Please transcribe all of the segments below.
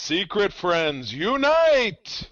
Secret friends, unite!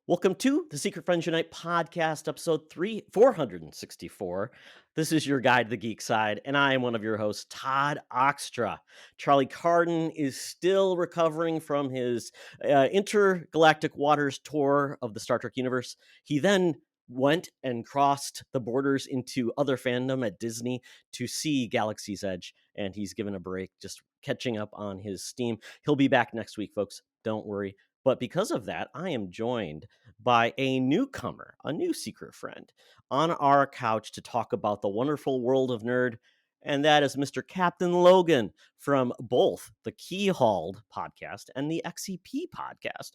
Welcome to the Secret Friends Unite podcast, episode 464. This is your guide to the geek side, and I am one of your hosts, Todd Oxtra. Charlie Carden is still recovering from his intergalactic waters tour of the Star Trek universe. He then went and crossed the borders into other fandom at Disney to see Galaxy's Edge, and he's given a break, just catching up on his steam. He'll be back next week, folks. Don't worry. But because of that, I am joined by a newcomer, a new secret friend, on our couch to talk about the wonderful world of nerd. And that is Mr. Captain Logun from both the Keelhauled podcast and the XEP podcast.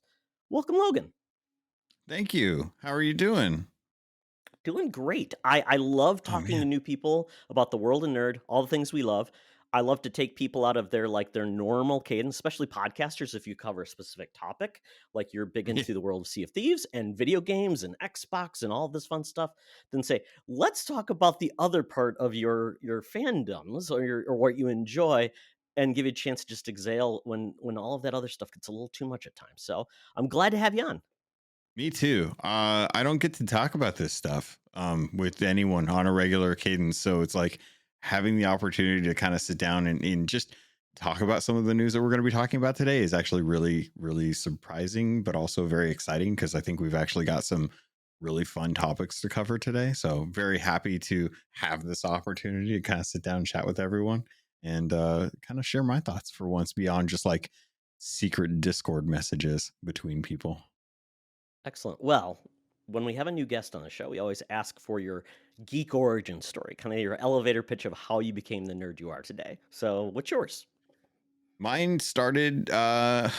Welcome, Logun. Thank you. How are you doing? Doing great. I love talking to new people about the world of nerd, all the things we love. I love to take people out of their normal cadence, especially podcasters. If you cover a specific topic, like you're big into the world of Sea of Thieves and video games and Xbox and all this fun stuff, then say, let's talk about the other part of your fandoms or what you enjoy, and give you a chance to just exhale when all of that other stuff gets a little too much at times. So I'm glad to have you on. Me too. I don't get to talk about this stuff with anyone on a regular cadence, so it's like having the opportunity to kind of sit down and just talk about some of the news that we're going to be talking about today is actually really, really surprising, but also very exciting because I think we've actually got some really fun topics to cover today. So very happy to have this opportunity to kind of sit down and chat with everyone and kind of share my thoughts for once beyond just like secret Discord messages between people. Excellent. Well, when we have a new guest on the show, we always ask for your geek origin story, kind of your elevator pitch of how you became the nerd you are today. So what's yours? Mine started I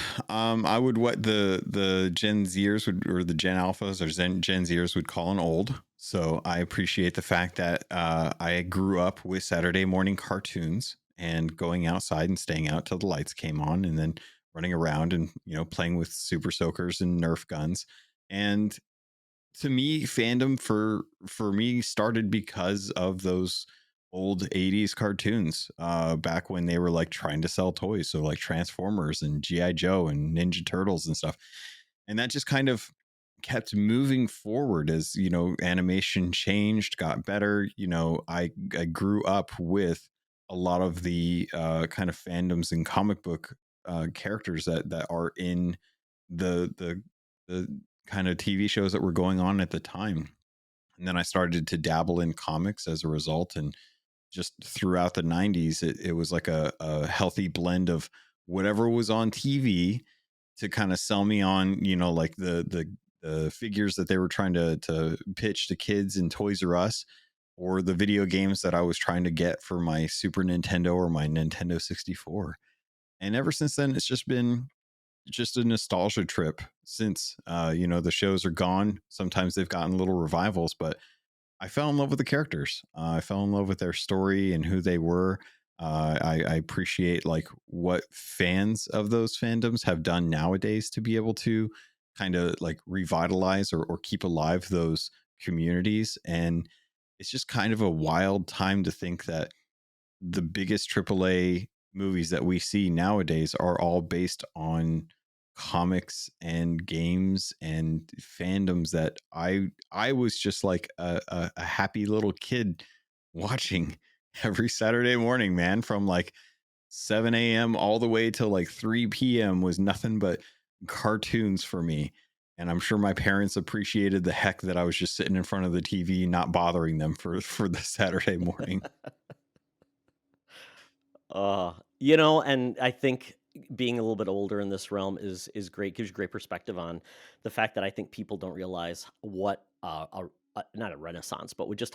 would what the Gen Zers would, or the Gen Alphas or Gen Zers would call an old. So I appreciate the fact that I grew up with Saturday morning cartoons and going outside and staying out till the lights came on and then running around and, you know, playing with super soakers and Nerf guns. And to me, fandom for me started because of those old 80s cartoons back when they were like trying to sell toys, so like Transformers and GI Joe and Ninja Turtles and stuff. And that just kind of kept moving forward as, you know, animation changed, got better. You know, I grew up with a lot of the kind of fandoms and comic book characters that are in the kind of TV shows that were going on at the time. And then I started to dabble in comics as a result. And just throughout the 90s, it was like a healthy blend of whatever was on TV to kind of sell me on, you know, like the figures that they were trying to pitch to kids in Toys R Us, or the video games that I was trying to get for my Super Nintendo or my Nintendo 64. And ever since then, it's just been just a nostalgia trip since you know, the shows are gone. Sometimes they've gotten little revivals, but I fell in love with the characters. I fell in love with their story and who they were. I appreciate like what fans of those fandoms have done nowadays to be able to kind of like revitalize or keep alive those communities. And it's just kind of a wild time to think that the biggest AAA movies that we see nowadays are all based on comics and games and fandoms that I was just like a happy little kid watching every Saturday morning, man, from like 7 a.m. all the way till like 3 p.m. was nothing but cartoons for me. And I'm sure my parents appreciated the heck that I was just sitting in front of the TV, not bothering them for the Saturday morning. You know, and I think being a little bit older in this realm is great, gives you great perspective on the fact that I think people don't realize what not a renaissance, but we just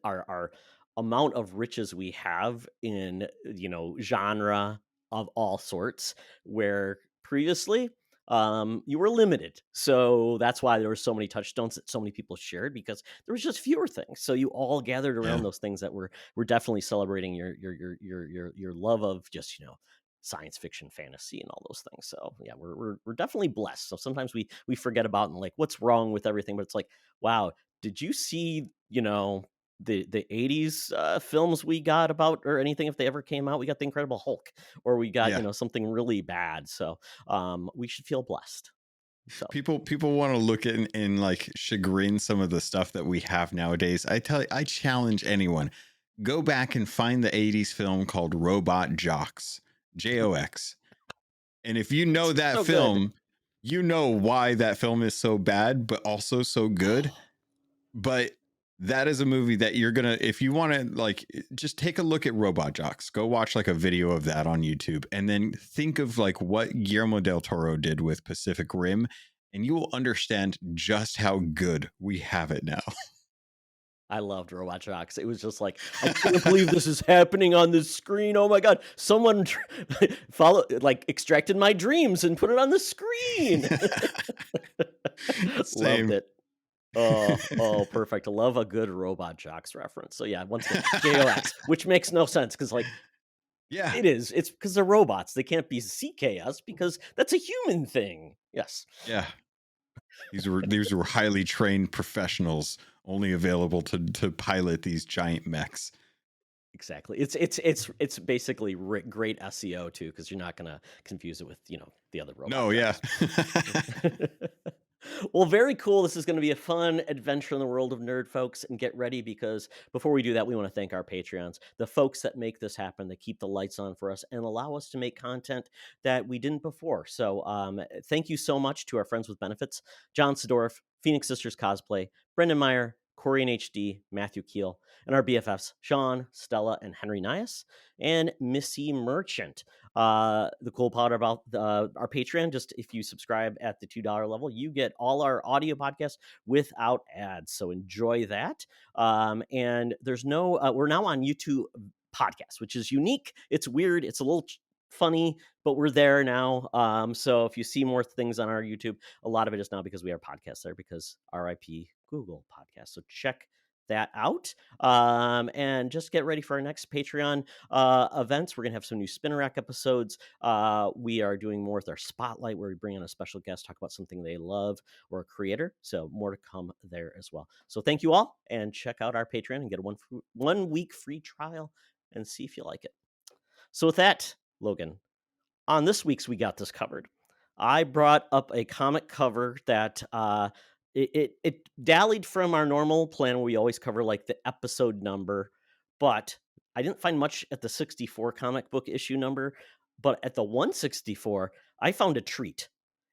our amount of riches we have in, you know, genre of all sorts, where previously you were limited. So that's why there were so many touchstones that so many people shared, because there was just fewer things. So you all gathered around Yeah. those things that were definitely celebrating your love of just, you know, science fiction, fantasy, and all those things. So yeah, we're definitely blessed. So sometimes we forget about and like what's wrong with everything, but it's like, wow, did you see, the 80s films we got about, or anything if they ever came out? We got the Incredible Hulk, or we got, Yeah. something really bad. So we should feel blessed. So People want to look at in like chagrin some of the stuff that we have nowadays. I tell you, I challenge anyone, go back and find the 80s film called Robot Jocks, Jox. And if you know that so good. film, you know why that film is so bad, but also so good. But that is a movie that you're gonna, if you want to, like, just take a look at Robot Jocks. Go watch like a video of that on YouTube, and then think of like what Guillermo del Toro did with Pacific Rim, and you will understand just how good we have it now. I loved Robot Jocks. It was just like, I can't believe this is happening on the screen. Oh my god, someone extracted my dreams and put it on the screen. Loved it. Oh, perfect. I love a good Robot Jocks reference. So yeah, once again, JOX, which makes no sense because Yeah. it's because they're robots. They can't be CKS because that's a human thing. Yes. Yeah. These were highly trained professionals, only available to pilot these giant mechs. Exactly. It's basically great SEO too, because you're not gonna confuse it with the other Robot. No, yeah. Well, very cool. This is going to be a fun adventure in the world of nerd, folks. And get ready, because before we do that, we want to thank our Patreons, the folks that make this happen, that keep the lights on for us and allow us to make content that we didn't before. So thank you so much to our friends with benefits: John Sedorf, Phoenix Sisters Cosplay, Brendan Meyer, Corey in HD, Matthew Keel, and our BFFs, Sean, Stella, and Henry Nias, and Missy Merchant. The cool part about our Patreon, just if you subscribe at the $2 level, you get all our audio podcasts without ads. So enjoy that. And there's no, we're now on YouTube podcasts, which is unique. It's weird. It's a little funny, but we're there now. So if you see more things on our YouTube, a lot of it is now because we have podcasts there, because RIP Google Podcasts. So check that out, and just get ready for our next Patreon events. We're gonna have some new Spinner Rack episodes. We are doing more with our Spotlight, where we bring in a special guest, talk about something they love or a creator. So more to come there as well. So thank you all, and check out our Patreon and get a 1 week free trial and see if you like it. So with that, Logan, on this week's We Got This Covered, I brought up a comic cover that it dallied from our normal plan, where we always cover like the episode number, but I didn't find much at the 64 comic book issue number. But at the 164, I found a treat,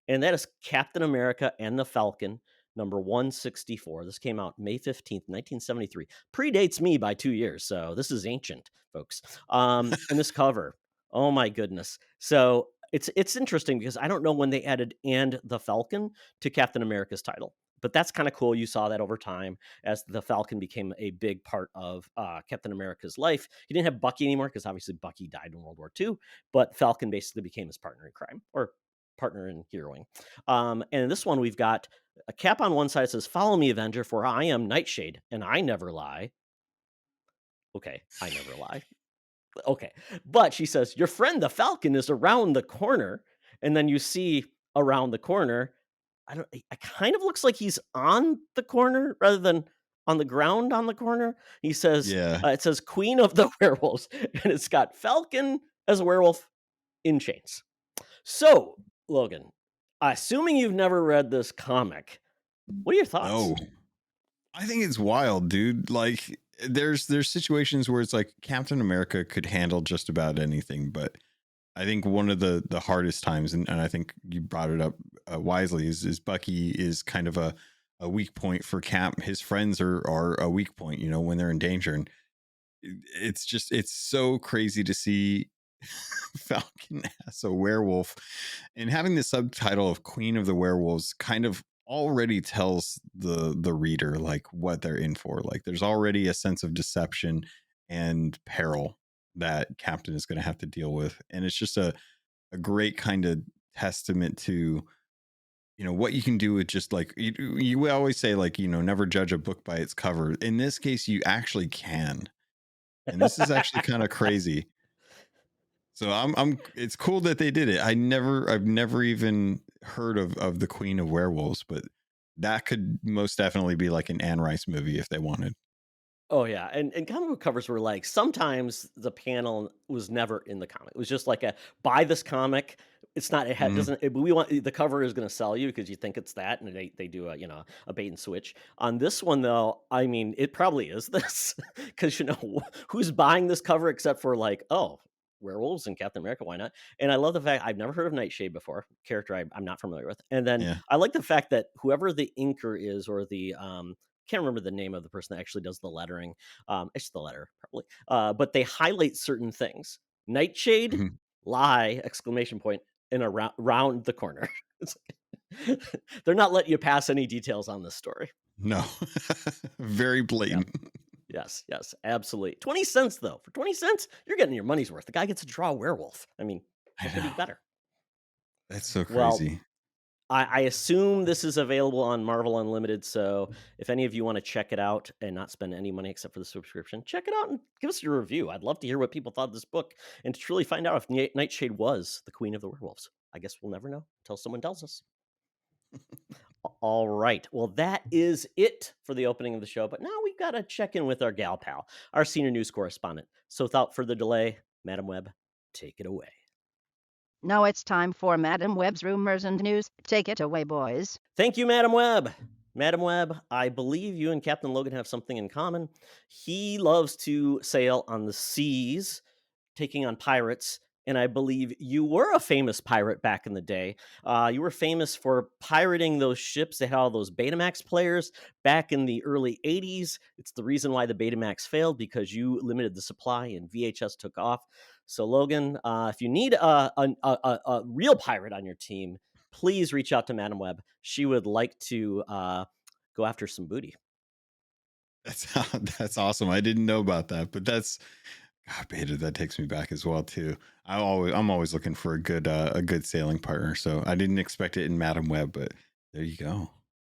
and that is Captain America and the Falcon, number 164. This came out May 15th, 1973. Predates me by 2 years, so this is ancient, folks. And this cover, oh my goodness. So it's interesting, because I don't know when they added "and the Falcon" to Captain America's title, but that's kind of cool. You saw that over time as the Falcon became a big part of Captain America's life. He didn't have Bucky anymore, because obviously Bucky died in World War II, but Falcon basically became his partner in crime, or partner in heroing. And in this one, we've got a Cap on one side that says, "Follow me, Avenger, for I am Nightshade, and I never lie." Okay, I never lie. Okay, but she says, "Your friend the Falcon is around the corner," and then you see around the corner. It kind of looks like he's on the corner rather than on the ground on the corner. He says, Yeah. it says Queen of the Werewolves, and it's got Falcon as a werewolf in chains. So, Logan, assuming you've never read this comic, what are your thoughts? No. I think it's wild, dude. Like, there's situations where it's like Captain America could handle just about anything, but I think one of the hardest times, and I think you brought it up wisely, is Bucky is kind of a weak point for Cap. His friends are a weak point, when they're in danger. And it's so crazy to see Falcon as a werewolf, and having the subtitle of Queen of the Werewolves kind of already tells the reader like what they're in for. Like, there's already a sense of deception and peril that Captain is going to have to deal with, and it's just a great kind of testament to what you can do with just like you always say, like, never judge a book by its cover. In this case, you actually can, and this is actually kind of crazy. So it's cool that they did it. I've never even heard of the Queen of Werewolves, but that could most definitely be like an Anne Rice movie if they wanted. Oh yeah, and comic book covers were like sometimes the panel was never in the comic. It was just like a buy this comic. It's not it Mhm. doesn't we want the cover is going to sell you because you think it's that, and they do a a bait and switch on this one though. I mean, it probably is this because who's buying this cover except for like werewolves and Captain America, why not? And I love the fact I've never heard of Nightshade before, character I'm not familiar with, and then Yeah. I like the fact that whoever the inker is or the can't remember the name of the person that actually does the lettering. It's the letter probably, but they highlight certain things. Nightshade, Mhm. lie! Exclamation point! And round the corner. It's they're not letting you pass any details on this story. No. Very Yep. blatant. Yes, absolutely. 20 cents though. For 20 cents, you're getting your money's worth. The guy gets to draw a werewolf. I mean, I what could be know. better? That's so Well, crazy. I assume this is available on Marvel Unlimited. So if any of you want to check it out and not spend any money except for the subscription, check it out and give us your review. I'd love to hear what people thought of this book and to truly find out if Nightshade was the queen of the werewolves. I guess we'll never know until someone tells us. All right. Well, that is it for the opening of the show. But now we've got to check in with our gal pal, our senior news correspondent. So without further delay, Madam Webb, take it away. Now it's time for Madam Webb's rumors and news. Take it away, boys. Thank you, Madam Webb. Madam Webb, I believe you and Captain Logan have something in common. He loves to sail on the seas, taking on pirates. And I believe you were a famous pirate back in the day. You were famous for pirating those ships that had all those Betamax players back in the early 80s. It's the reason why the Betamax failed because you limited the supply and VHS took off. So, Logan, if you need a real pirate on your team, please reach out to Madam Webb. She would like to go after some booty. That's awesome. I didn't know about that, but that's God, beta, that takes me back as well too. I'm always looking for a good sailing partner. So I didn't expect it in Madam Web, but there you go.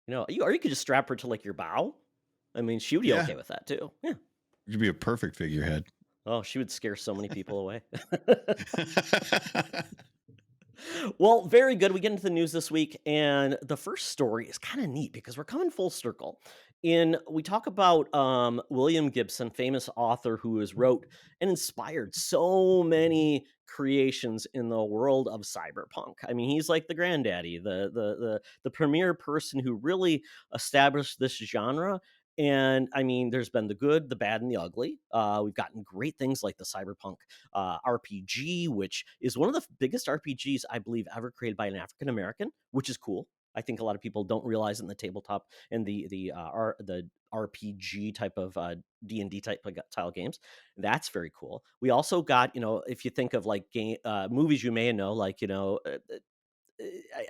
Or you could just strap her to like your bow. I mean, she would be okay with that too. Yeah. You'd be a perfect figurehead. Oh, she would scare so many people away. Well, very good. We get into the news this week, and the first story is kind of neat because we're coming full circle. We talk about William Gibson, famous author who has wrote and inspired so many creations in the world of cyberpunk. I mean, he's like the granddaddy, the premier person who really established this genre. And I mean, there's been the good, the bad, and the ugly. We've gotten great things like the cyberpunk RPG, which is one of the biggest RPGs I believe ever created by an African American, which is cool. I think a lot of people don't realize in the tabletop and the RPG type of D&D type of style games. That's very cool. We also got, if you think of like movies you may know, like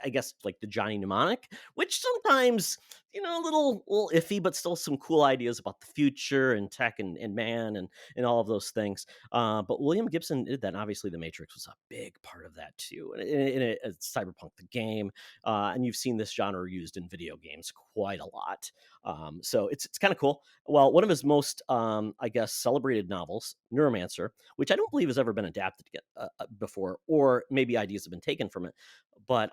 I guess like the Johnny Mnemonic, which sometimes a little iffy, but still some cool ideas about the future and tech and man and all of those things. But William Gibson did that, and obviously the Matrix was a big part of that too. And it's Cyberpunk the game, and you've seen this genre used in video games quite a lot. So it's kind of cool. Well, one of his most I guess celebrated novels, Neuromancer, which I don't believe has ever been adapted before, or maybe ideas have been taken from it, but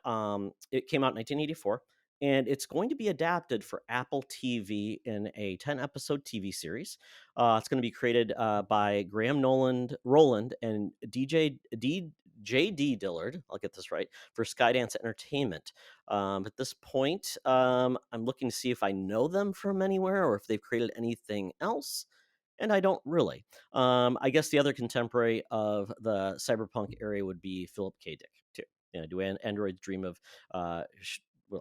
it came out in 1984, and it's going to be adapted for Apple TV in a 10-episode TV series. It's going to be created by Graham Rowland and J.D. Dillard. I'll get this right, for Skydance Entertainment. At this point, I'm looking to see if I know them from anywhere or if they've created anything else. And I don't really. I guess the other contemporary of the cyberpunk area would be Philip K. Dick, too. Do androids dream of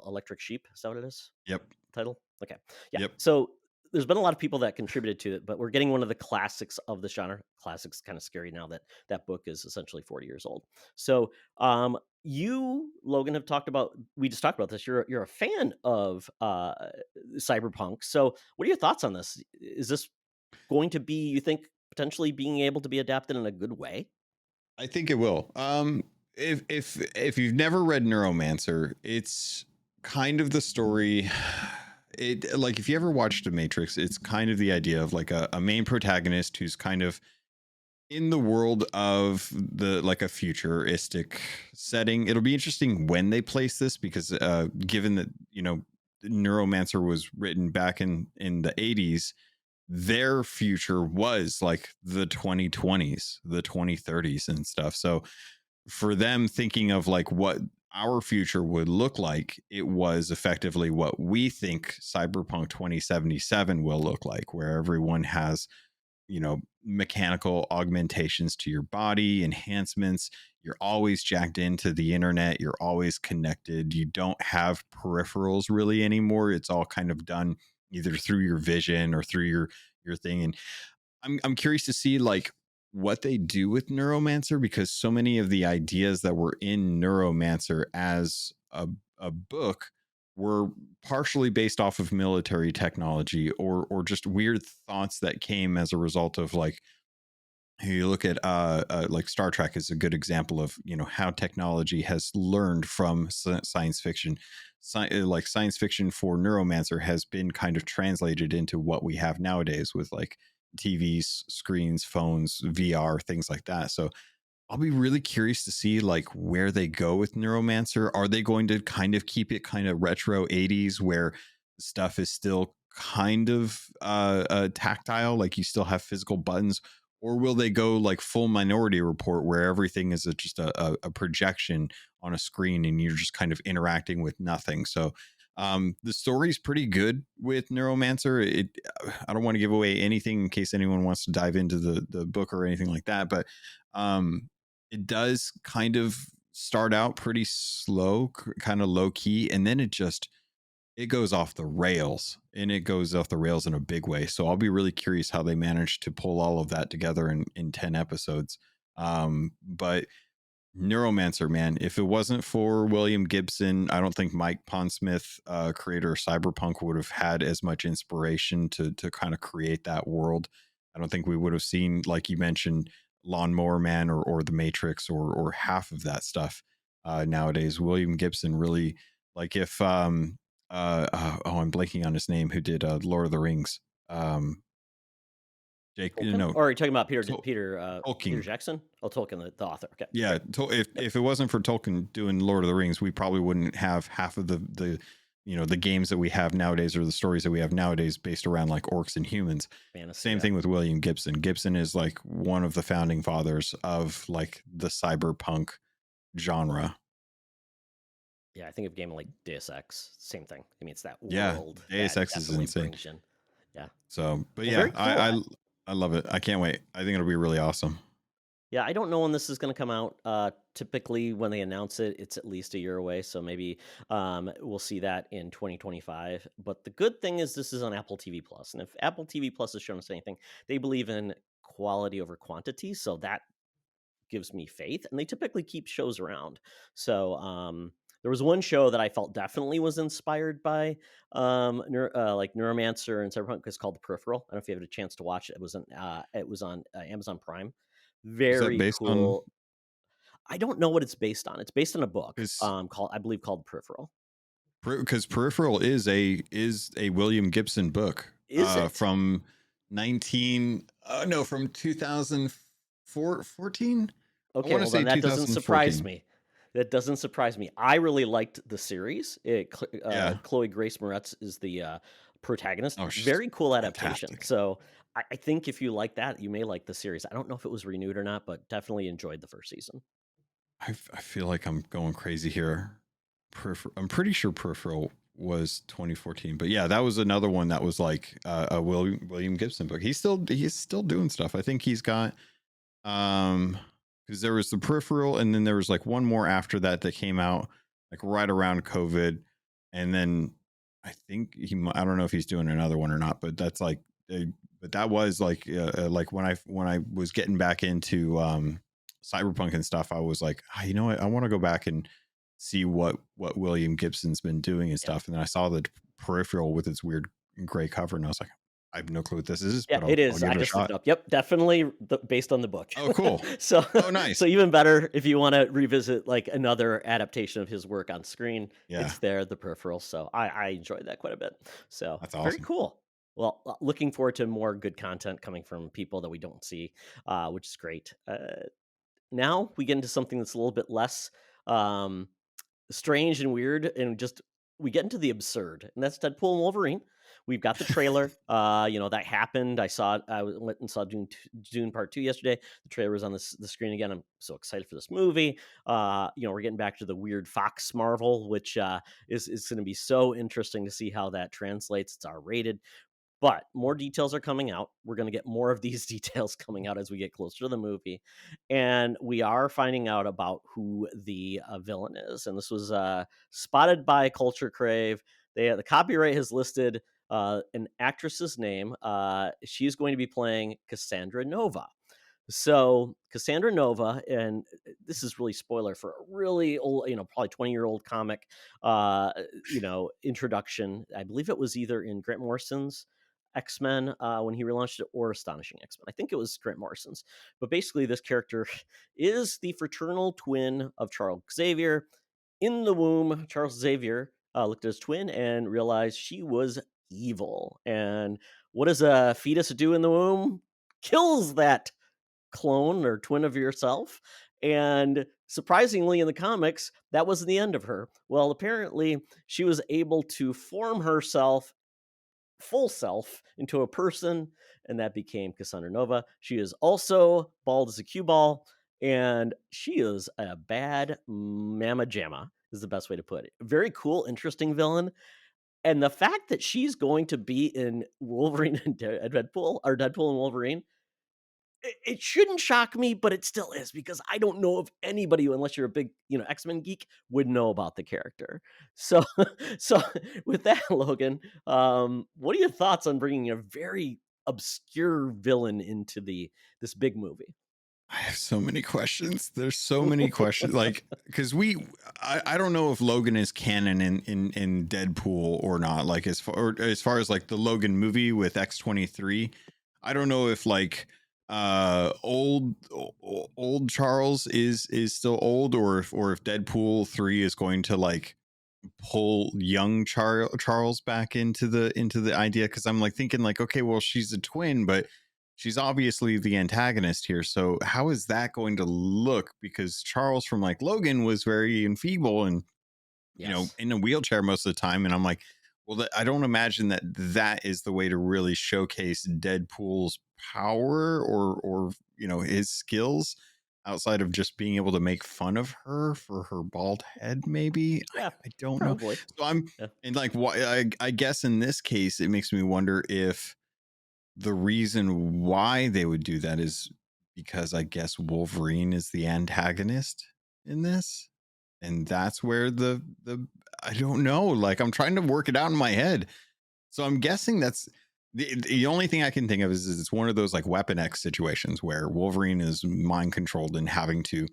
electric sheep? Is that what it is? Yep. Title? Okay. Yeah. Yep. So there's been a lot of people that contributed to it, but we're getting one of the classics of the genre. Classics kind of scary now that book is essentially 40 years old. So you, Logan, we just talked about this. You're a fan of cyberpunk. So what are your thoughts on this? Is this going to be, you think, potentially being able to be adapted in a good way? I think it will. If you've never read Neuromancer, it's kind of the story. Like if you ever watched The Matrix, it's kind of the idea of like a main protagonist who's kind of in the world of like a futuristic setting. It'll be interesting when they place this because given that Neuromancer was written back in the 80s, their future was like the 2020s, the 2030s and stuff. So for them thinking of like what our future would look like, it was effectively what we think Cyberpunk 2077 will look like, where everyone has, mechanical augmentations to your body, enhancements. You're always jacked into the internet. You're always connected. You don't have peripherals really anymore. It's all kind of done either through your vision or through your thing. And I'm curious to see like what they do with Neuromancer, because so many of the ideas that were in Neuromancer as a book were partially based off of military technology or just weird thoughts that came as a result of like, you look at like Star Trek is a good example of how technology has learned from science fiction. Like science fiction for Neuromancer has been kind of translated into what we have nowadays with like TVs, screens, phones, VR, things like that. So I'll be really curious to see like where they go with Neuromancer. Are they going to kind of keep it kind of retro 80s where stuff is still kind of tactile, like you still have physical buttons, or will they go like full Minority Report where everything is just a projection on a screen and you're just kind of interacting with nothing? So the story's pretty good with Neuromancer. I don't want to give away anything in case anyone wants to dive into the book or anything like that, but it does kind of start out pretty slow, kind of low key, and then it goes off the rails, and it goes off the rails in a big way. So I'll be really curious how they manage to pull all of that together in 10 episodes. But Neuromancer, man, if it wasn't for William Gibson, I don't think Mike Pondsmith, creator of Cyberpunk, would have had as much inspiration to kind of create that world. I don't think we would have seen, like you mentioned, Lawnmower Man or The Matrix or half of that stuff nowadays. William Gibson really, like if I'm blanking on his name, who did Lord of the Rings. Jake, Tolkien? Or are you talking about Peter Tolkien. Jackson? Oh, Tolkien, the author. Okay. Yeah, if it wasn't for Tolkien doing Lord of the Rings, we probably wouldn't have half of the the games that we have nowadays or the stories that we have nowadays based around like orcs and humans. Fantasy, Same thing with William Gibson. Gibson is like one of the founding fathers of like the cyberpunk genre. Yeah, I think of a game like Deus Ex, same thing. I mean, it's that world. Deus that Ex is definitely insane. brings in- Yeah. So, but Well, yeah, very cool. I love it. I can't wait. I think it'll be really awesome. Yeah, I don't know when this is going to come out. Typically, when they announce it, it's at least a year away. So maybe we'll see that in 2025. But the good thing is this is on Apple TV Plus, and if Apple TV Plus has shown us anything, they believe in quality over quantity. So that gives me faith, and they typically keep shows around. So there was one show that I felt definitely was inspired by like Neuromancer and Cyberpunk. It's called The Peripheral. I don't know if you had a chance to watch it. It was on Amazon Prime. Is that Very based cool. I don't know what it's based on. It's based on a book on? called Peripheral. Because Peripheral is a William Gibson book. Is it? From 2014? Okay, well then that doesn't surprise me. That doesn't surprise me. I really liked the series. Chloe Grace Moretz is the protagonist. Oh, she's very cool adaptation. fantastic. So I think if you like that, you may like the series. I don't know if it was renewed or not, but definitely enjoyed the first season. I feel like I'm going crazy here. I'm pretty sure Peripheral was 2014, but yeah, that was another one that was like a William Gibson book. He's still doing stuff. I think he's got because there was the Peripheral, and then there was like one more after that came out like right around COVID, and then I think I don't know if he's doing another one or not, but that's like but that was like when I was getting back into Cyberpunk and stuff, I was like, you know what, I want to go back and see what William Gibson's been doing and stuff. And then I saw the Peripheral with its weird gray cover, and I was like, I have no clue what this is. Yeah, but it is. I just looked it up. Yep, definitely based on the book. Oh, cool. So nice. So even better if you want to revisit like another adaptation of his work on screen. Yeah. It's there, The Peripheral. So I enjoyed that quite a bit. So that's awesome. Very cool. Well, looking forward to more good content coming from people that we don't see, which is great. Now we get into something that's a little bit less strange and weird and just we get into the absurd, and that's Deadpool and Wolverine. We've got the trailer. That happened. I saw it. Went and saw Dune Part 2 yesterday. The trailer was on the screen again. I'm so excited for this movie. We're getting back to the weird Fox Marvel, which is going to be so interesting to see how that translates. It's R-rated. But more details are coming out. We're going to get more of these details coming out as we get closer to the movie. And we are finding out about who the villain is. And this was spotted by Culture Crave. The copyright has listed an actress's name. She's going to be playing Cassandra Nova. So Cassandra Nova, and this is really spoiler for a really old, probably 20-year-old comic, introduction. I believe it was either in Grant Morrison's X-Men when he relaunched it, or Astonishing X-Men. I think it was Grant Morrison's. But basically, this character is the fraternal twin of Charles Xavier. In the womb, Charles Xavier looked at his twin and realized she was evil. And what does a fetus do in the womb? Kills that clone or twin of yourself. And surprisingly, in the comics, that wasn't the end of her. Well, apparently, she was able to form herself, full self, into a person, and that became Cassandra Nova. She is also bald as a cue ball, and she is a bad mamma jamma, is the best way to put it. Very cool, interesting villain. And the fact that she's going to be in Wolverine and Deadpool, or Deadpool and Wolverine, it shouldn't shock me, but it still is, because I don't know of anybody, unless you're a big, X-Men geek, would know about the character. So, so with that, Logan, what are your thoughts on bringing a very obscure villain into this big movie? I have so many questions. There's so many questions. Like, because I don't know if Logan is canon in Deadpool or not. Like, as far as like the Logan movie with X-23, I don't know if like old Charles is still old, or if Deadpool 3 is going to like pull young Charles back into the idea. Because I'm like thinking like, okay, well, she's a twin, but she's obviously the antagonist here. So how is that going to look? Because Charles from like Logan was very enfeeble and in a wheelchair most of the time. And I'm like, well, I don't imagine that is the way to really showcase Deadpool's power or his skills, outside of just being able to make fun of her for her bald head. Maybe. Yeah, I don't probably. know. So and like, I guess in this case, it makes me wonder if the reason why they would do that is because I guess Wolverine is the antagonist in this. And that's where the I don't know, like I'm trying to work it out in my head. So I'm guessing that's the only thing I can think of is it's one of those like Weapon X situations where Wolverine is mind controlled and having to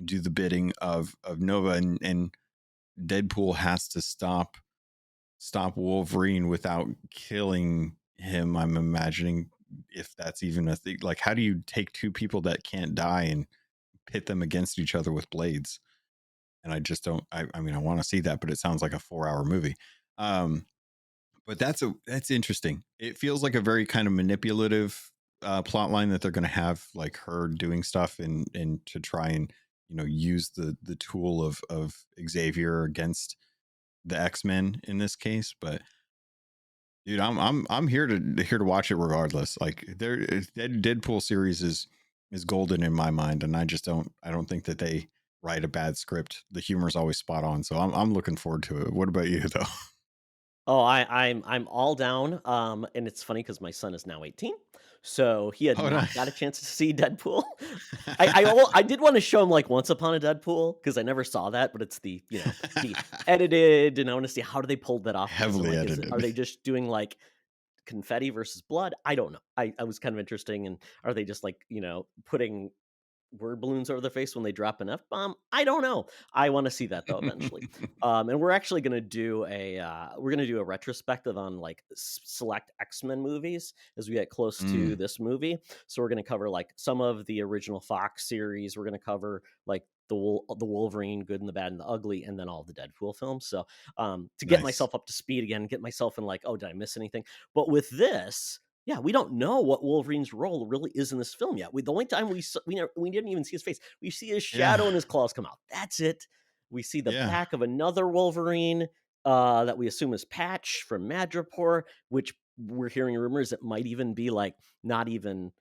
do the bidding of Nova, and Deadpool has to stop Wolverine without killing him. I'm imagining, if that's even a thing. Like, how do you take two people that can't die and pit them against each other with blades? And I just don't. I mean, I want to see that, but it sounds like a 4-hour movie. But that's interesting. It feels like a very kind of manipulative plot line that they're going to have, like her doing stuff and to try and use the tool of Xavier against the X-Men in this case. But dude, I'm here to watch it regardless. Like, Deadpool series is golden in my mind, and I don't think that they write a bad script. The humor is always spot on, so I'm looking forward to it. What about you though? Oh, I'm all down. And it's funny because my son is now 18, so he had not got a chance to see Deadpool. I did want to show him like Once Upon a Deadpool, because I never saw that, but it's the edited, and I want to see how do they pull that off. Heavily edited. Are they just doing like confetti versus blood? I don't know. I was kind of interesting, and are they just like putting word balloons over their face when they drop an F-bomb? I don't know. I want to see that though eventually. And we're actually going to do a retrospective on like select X-Men movies as we get close to this movie. So we're going to cover like some of the original Fox series. We're going to cover like the Wolverine, Good and the Bad and the Ugly, and then all the Deadpool films. So to get myself up to speed again, get myself in like, oh, did I miss anything? But with this, yeah, we don't know what Wolverine's role really is in this film yet. The only time we didn't even see his face. We see his shadow and his claws come out. That's it. We see the back of another Wolverine. that we assume is Patch from Madripoor, which we're hearing rumors it might even be like not even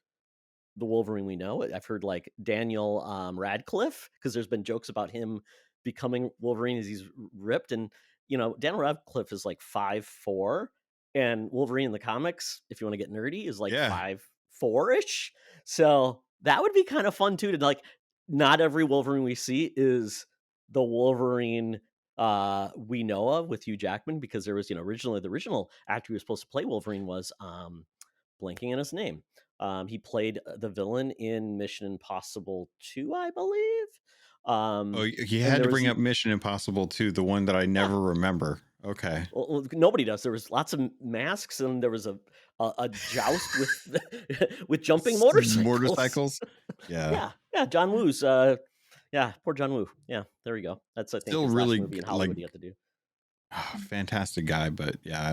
the Wolverine we know. I've heard like Daniel Radcliffe, because there's been jokes about him becoming Wolverine as he's ripped. And, Daniel Radcliffe is like 5'4", and Wolverine in the comics, if you want to get nerdy, is like Yeah. 5'4"-ish. So that would be kind of fun too, to like, not every Wolverine we see is the Wolverine we know of with Hugh Jackman, because there was, originally the original actor who was supposed to play Wolverine was blanking on his name. He played the villain in Mission Impossible 2, I believe. You had to bring up Mission Impossible 2, the one that I never remember. Okay. Well, nobody does. There was lots of masks, and there was a joust with jumping motorcycles. Yeah. Yeah. John Woo's. Poor John Woo. Yeah, there we go. That's, I think, Still his really, last movie in Hollywood he had to do. Fantastic guy, but yeah,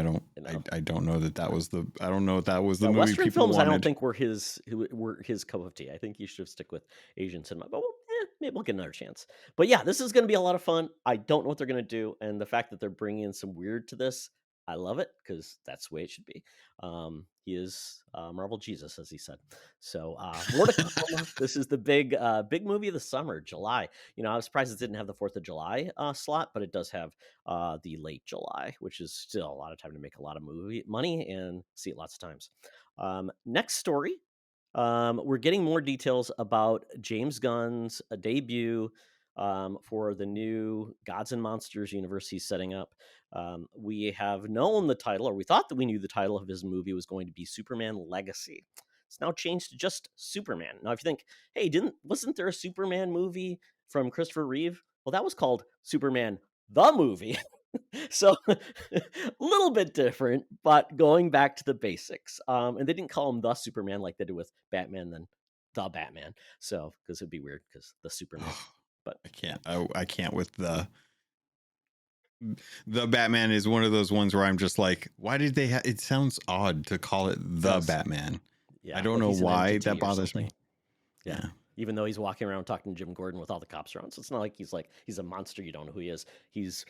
I don't know that was the movie Western people films wanted. I don't think were his cup of tea. I think he should have stick with Asian cinema, but maybe we'll get another chance. But yeah, this is going to be a lot of fun. I don't know what they're going to do, and the fact that they're bringing in some weird to this, I love it, because that's the way it should be. He is Marvel Jesus, as he said. So more to come. This is the big movie of the summer, July. I was surprised it didn't have the 4th of July slot, but it does have the late July, which is still a lot of time to make a lot of money and see it lots of times. Next story. We're getting more details about James Gunn's debut for the new Gods and Monsters universe he's setting up. We have known the title, or we thought that we knew the title of his movie was going to be Superman Legacy. It's now changed to just Superman. Now, if you think, hey, wasn't there a Superman movie from Christopher Reeve? Well, that was called Superman the Movie. So a little bit different, but going back to the basics. And they didn't call him the Superman like they did with Batman, then the Batman. So, because it'd be weird, because the Superman. But I can't with the Batman is one of those ones where I'm just like, why did they it sounds odd to call it the Batman. Yeah, I don't know why that bothers me. Yeah. Even though he's walking around talking to Jim Gordon with all the cops around. So it's not like he's a monster, you don't know who he is. He's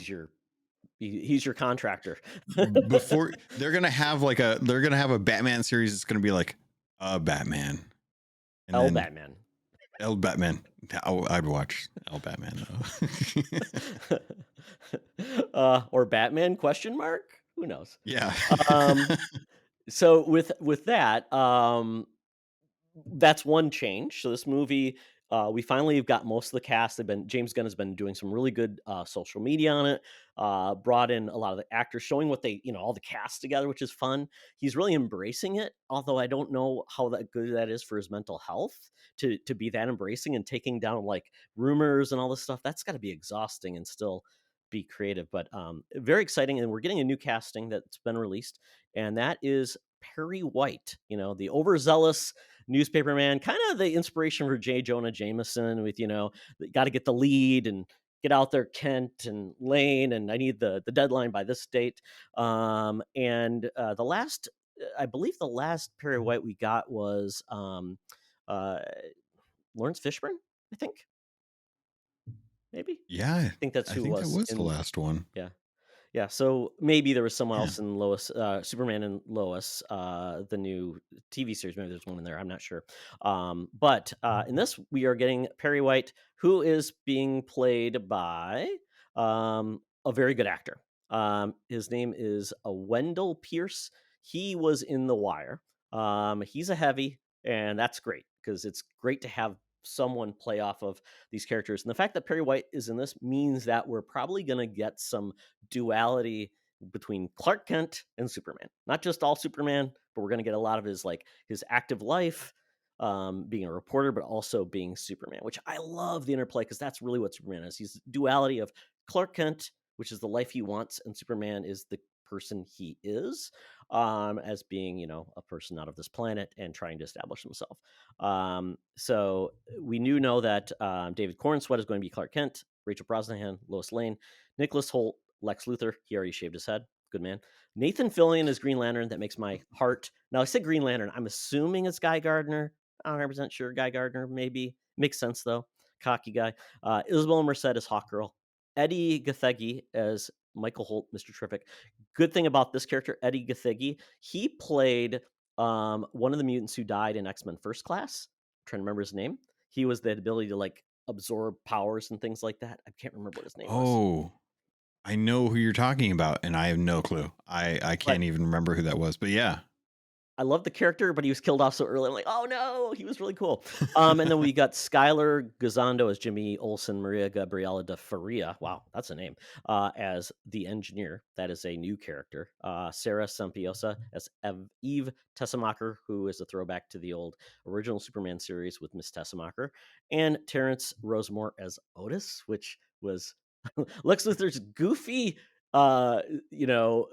your contractor. Before they're gonna have a Batman series that's gonna be like a Batman. Batman. El Batman. I'd watch El Batman though. Or Batman ? Who knows? Yeah. So with that, that's one change. So this movie, we finally have got most of the cast. James Gunn has been doing some really good social media on it. Brought in a lot of the actors, showing what they, all the cast together, which is fun. He's really embracing it, although I don't know how good that is for his mental health to be that embracing and taking down like rumors and all this stuff. That's got to be exhausting and still be creative, but very exciting. And we're getting a new casting that's been released, and that is Perry White, the overzealous newspaperman, kind of the inspiration for J. Jonah Jameson with, got to get the lead and get out there, Kent and Lane, and I need the deadline by this date. I believe the last Perry White we got was Lawrence Fishburne, I think. Maybe. Yeah, I think that's who it was. That was the last one. Yeah. So maybe there was someone else in Lois, Superman and Lois, the new TV series. Maybe there's one in there. I'm not sure. But in this, we are getting Perry White, who is being played by a very good actor. His name is Wendell Pierce. He was in The Wire. He's a heavy, and that's great, because it's great to have someone play off of these characters. And the fact that Perry White is in this means that we're probably going to get some duality between Clark Kent and Superman. Not just all Superman, but we're going to get a lot of his active life, being a reporter, but also being Superman, which I love the interplay, because that's really what Superman is. He's duality of Clark Kent, which is the life he wants, and Superman is the person he is, as being, a person out of this planet and trying to establish himself. So we know that David Cornsweet is going to be Clark Kent, Rachel Brosnahan, Lois Lane, Nicholas Hoult, Lex Luthor. He already shaved his head. Good man. Nathan Fillion is Green Lantern. That makes my heart. Now, I said Green Lantern. I'm assuming it's Guy Gardner. I'm not 100% sure. Guy Gardner, maybe. Makes sense, though. Cocky guy. Isabel Merced is Hawkgirl. Eddie Gathegi as Michael Holt, Mr. Terrific. Good thing about this character, Eddie Gathegi, he played one of the mutants who died in X-Men First Class. I'm trying to remember his name. He was the ability to like absorb powers and things like that. I can't remember what his name was. Oh, I know who you're talking about, and I have no clue. I But can't even remember who that was, but yeah. I love the character, but he was killed off so early. I'm like, oh no, he was really cool. And then we got Skylar Gazzondo as Jimmy Olsen, Maria Gabriela de Faria. Wow, that's a name. As the engineer. That is a new character. Sarah Sampiosa as Eve Tessemacher, who is a throwback to the old original Superman series with Miss Tessemacher. And Terrence Rosemore as Otis, which was Lex Luthor's goofy, you know,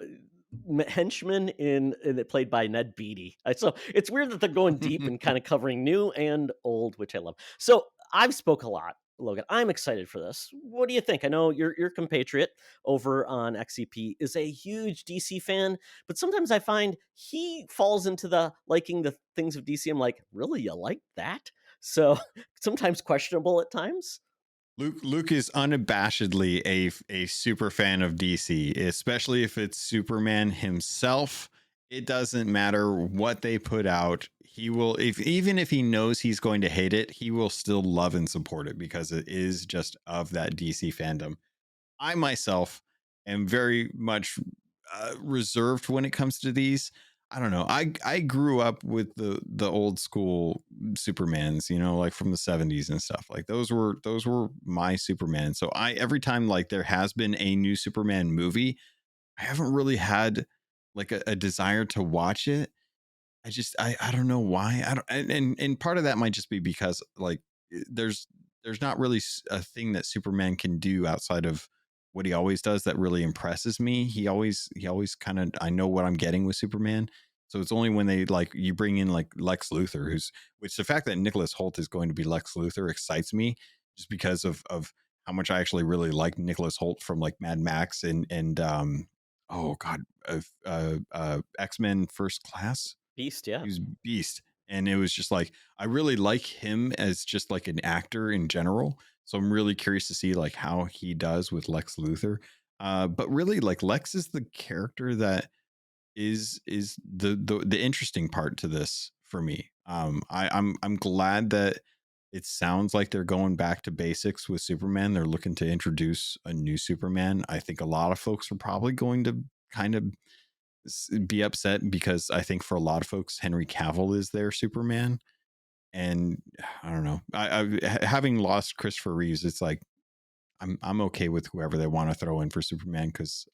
henchman in it played by Ned Beatty. So it's weird that they're going deep and kind of covering new and old, which I love. So I've spoke a lot, Logan. I'm excited for this. What do you think? I know your compatriot over on XEP is a huge DC fan, but sometimes I find he falls into the liking the things of DC. I'm like, really, you like that? So sometimes questionable at times. Luke is unabashedly a super fan of DC, especially if it's Superman himself. It doesn't matter what they put out. He will, even if he knows he's going to hate it, he will still love and support it because it is just of that DC fandom. I myself am very much reserved when it comes to these. I don't know. I grew up with the old school Supermans, you know, like from the 70s and stuff. Like those were my Superman. So every time like there has been a new Superman movie, I haven't really had like a desire to watch it. I don't know why. I don't and part of that might just be because like there's not really a thing that Superman can do outside of what he always does that really impresses me. He always kind of, I know what I'm getting with Superman. So it's only when they like you bring in like Lex Luthor, which the fact that Nicholas Hoult is going to be Lex Luthor excites me just because of how much I actually really like Nicholas Hoult from like Mad Max and oh god, X-Men First Class. Beast, yeah. He was Beast. And it was just like, I really like him as just like an actor in general. So I'm really curious to see like how he does with Lex Luthor. But really like Lex is the character that is the interesting part to this for me. I'm glad that it sounds like they're going back to basics with Superman. They're looking to introduce a new Superman. I think a lot of folks are probably going to kind of be upset because I think for a lot of folks, Henry Cavill is their Superman. And I don't know. Having lost Christopher Reeves, it's like I'm okay with whoever they want to throw in for Superman because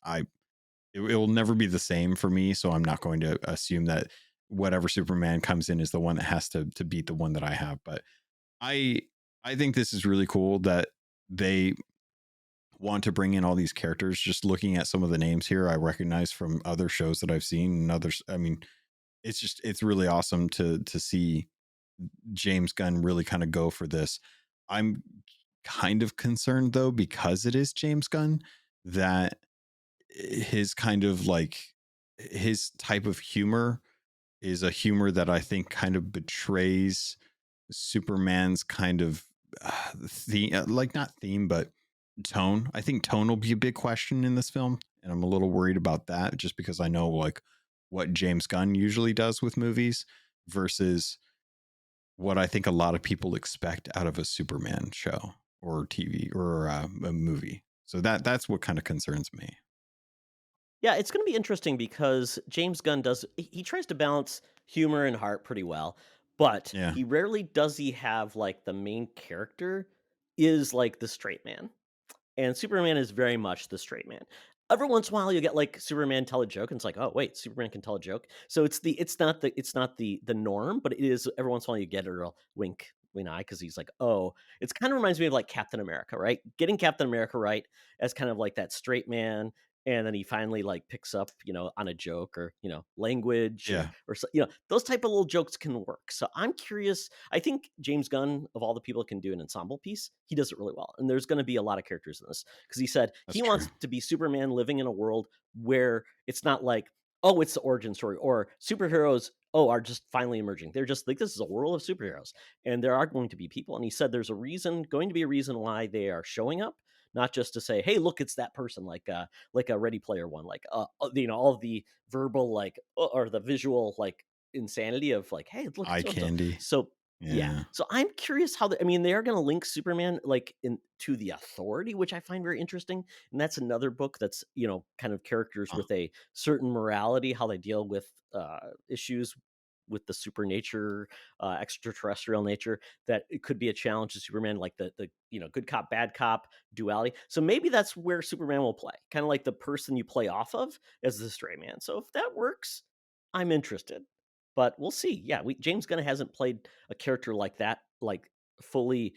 it will never be the same for me. So I'm not going to assume that whatever Superman comes in is the one that has to beat the one that I have. But I think this is really cool that they want to bring in all these characters. Just looking at some of the names here, I recognize from other shows that I've seen and others. I mean, it's really awesome to see James Gunn really kind of go for this. I'm kind of concerned though, because it is James Gunn, that his kind of like his type of humor is a humor that I think kind of betrays Superman's kind of theme, like not theme, but tone. I think tone will be a big question in this film, and I'm a little worried about that just because I know like what James Gunn usually does with movies versus what I think a lot of people expect out of a Superman show or TV or a movie. So that's what kind of concerns me. Yeah, it's going to be interesting because James Gunn he tries to balance humor and heart pretty well, but Yeah. he rarely does he have like the main character is like the straight man. And Superman is very much the straight man. Every once in a while you get like Superman tell a joke and it's like, "Oh, wait, Superman can tell a joke." So it's not the norm, but it is every once in a while you get a little wink eye because he's like, "Oh." It kind of reminds me of like Captain America, right? Getting Captain America right as kind of like that straight man, and then he finally like picks up, on a joke or, language Yeah. or those type of little jokes can work. So I'm curious. I think James Gunn, of all the people that can do an ensemble piece, he does it really well. And there's going to be a lot of characters in this because he said That's he wants true. to be Superman living in a world where it's not like, oh, it's the origin story or superheroes, are just finally emerging. They're just like, this is a world of superheroes and there are going to be people. And he said there's going to be a reason why they are showing up. not just to say, hey, look, it's that person, like a Ready Player One, like all of the verbal or the visual insanity of hey, look, Eye it's so. candy. So yeah. Yeah. So I'm curious how they are going to link Superman to the Authority, which I find very interesting. And that's another book that's, kind of characters with a certain morality, how they deal with issues with the supernature, extraterrestrial nature, that it could be a challenge to Superman, like the good cop, bad cop duality. So maybe that's where Superman will play, kind of like the person you play off of as the stray man. So if that works, I'm interested. But we'll see. Yeah, James Gunn hasn't played a character like that, fully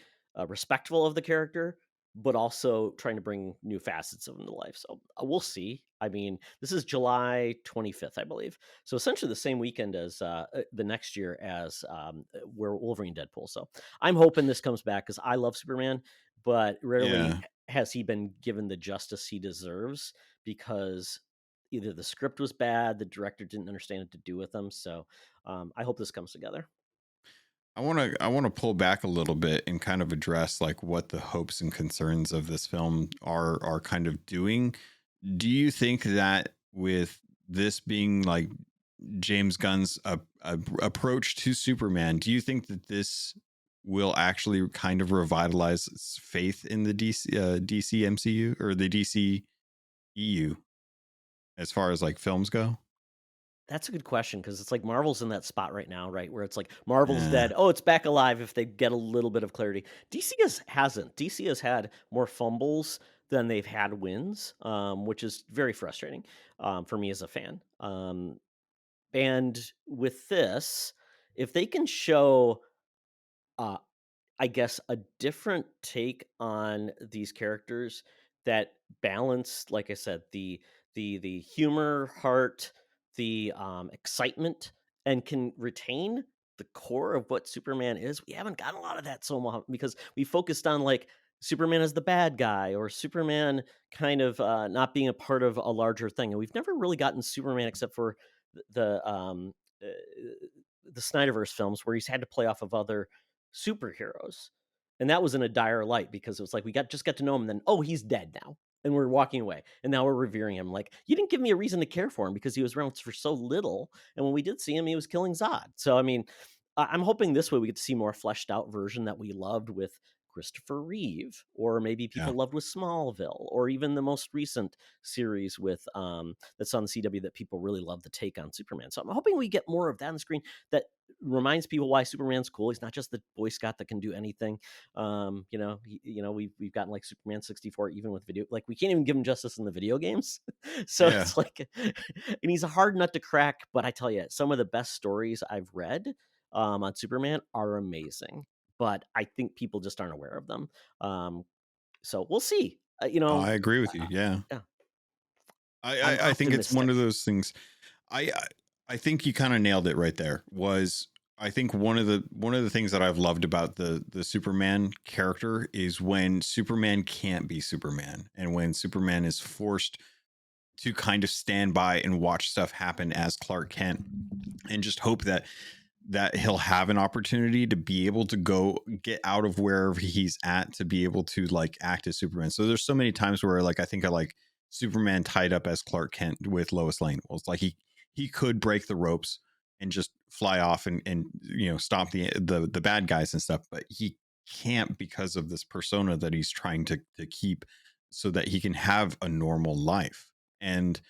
respectful of the character, but also trying to bring new facets of him to life. So we'll see. I mean, this is July 25th, I believe. So essentially the same weekend as the next year as where Wolverine Deadpool. So I'm hoping this comes back because I love Superman, but rarely has he been given the justice he deserves because either the script was bad, the director didn't understand what to do with them. So I hope this comes together. I want to pull back a little bit and kind of address what the hopes and concerns of this film are kind of doing. Do you think that with this being James Gunn's approach to Superman, do you think that this will actually kind of revitalize faith in the DC MCU or the DC EU as far as films go? That's a good question because it's Marvel's in that spot right now, right? Where it's Marvel's dead. Oh, it's back alive if they get a little bit of clarity. DC hasn't. DC has had more fumbles than they've had wins, which is very frustrating for me as a fan. And with this, if they can show, I guess, a different take on these characters that balance, like I said, the humor, heart, the excitement, and can retain the core of what Superman is. We haven't gotten a lot of that so much because we focused on Superman as the bad guy or Superman kind of not being a part of a larger thing, and we've never really gotten Superman except for the uh, the Snyderverse films where he's had to play off of other superheroes, and that was in a dire light because it was we got to know him, and then he's dead now, and we're walking away, and now we're revering him. You didn't give me a reason to care for him because he was around for so little, and when we did see him, he was killing Zod. So I mean, I'm hoping this way we get to see more fleshed out version that we loved with Christopher Reeve, or maybe people loved with Smallville, or even the most recent series with that's on the CW that people really love the take on Superman. So I'm hoping we get more of that on the screen that reminds people why Superman's cool. He's not just the Boy Scout that can do anything. We've gotten Superman 64 even with video. We can't even give him justice in the video games. So it's and he's a hard nut to crack. But I tell you, some of the best stories I've read on Superman are amazing. But I think people just aren't aware of them. So we'll see. I agree with you. Yeah. I think it's one of those things. I think you kind of nailed it right there. I think one of the things that I've loved about the Superman character is when Superman can't be Superman, and when Superman is forced to kind of stand by and watch stuff happen as Clark Kent, and just hope that he'll have an opportunity to be able to go get out of wherever he's at to be able to act as Superman. So there's so many times where I think I Superman tied up as Clark Kent with Lois Lane. Well, it's he could break the ropes and just fly off and stop the bad guys and stuff, but he can't because of this persona that he's trying to keep so that he can have a normal life. And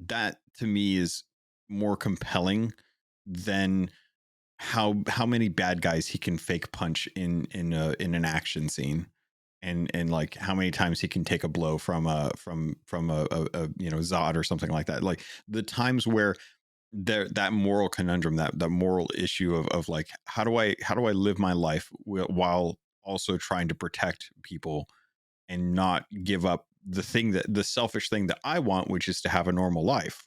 that to me is more compelling than how many bad guys he can fake punch in an action scene, and how many times he can take a blow from a Zod or something like that. The times where that moral conundrum, that moral issue of how do I live my life while also trying to protect people and not give up the selfish thing that I want, which is to have a normal life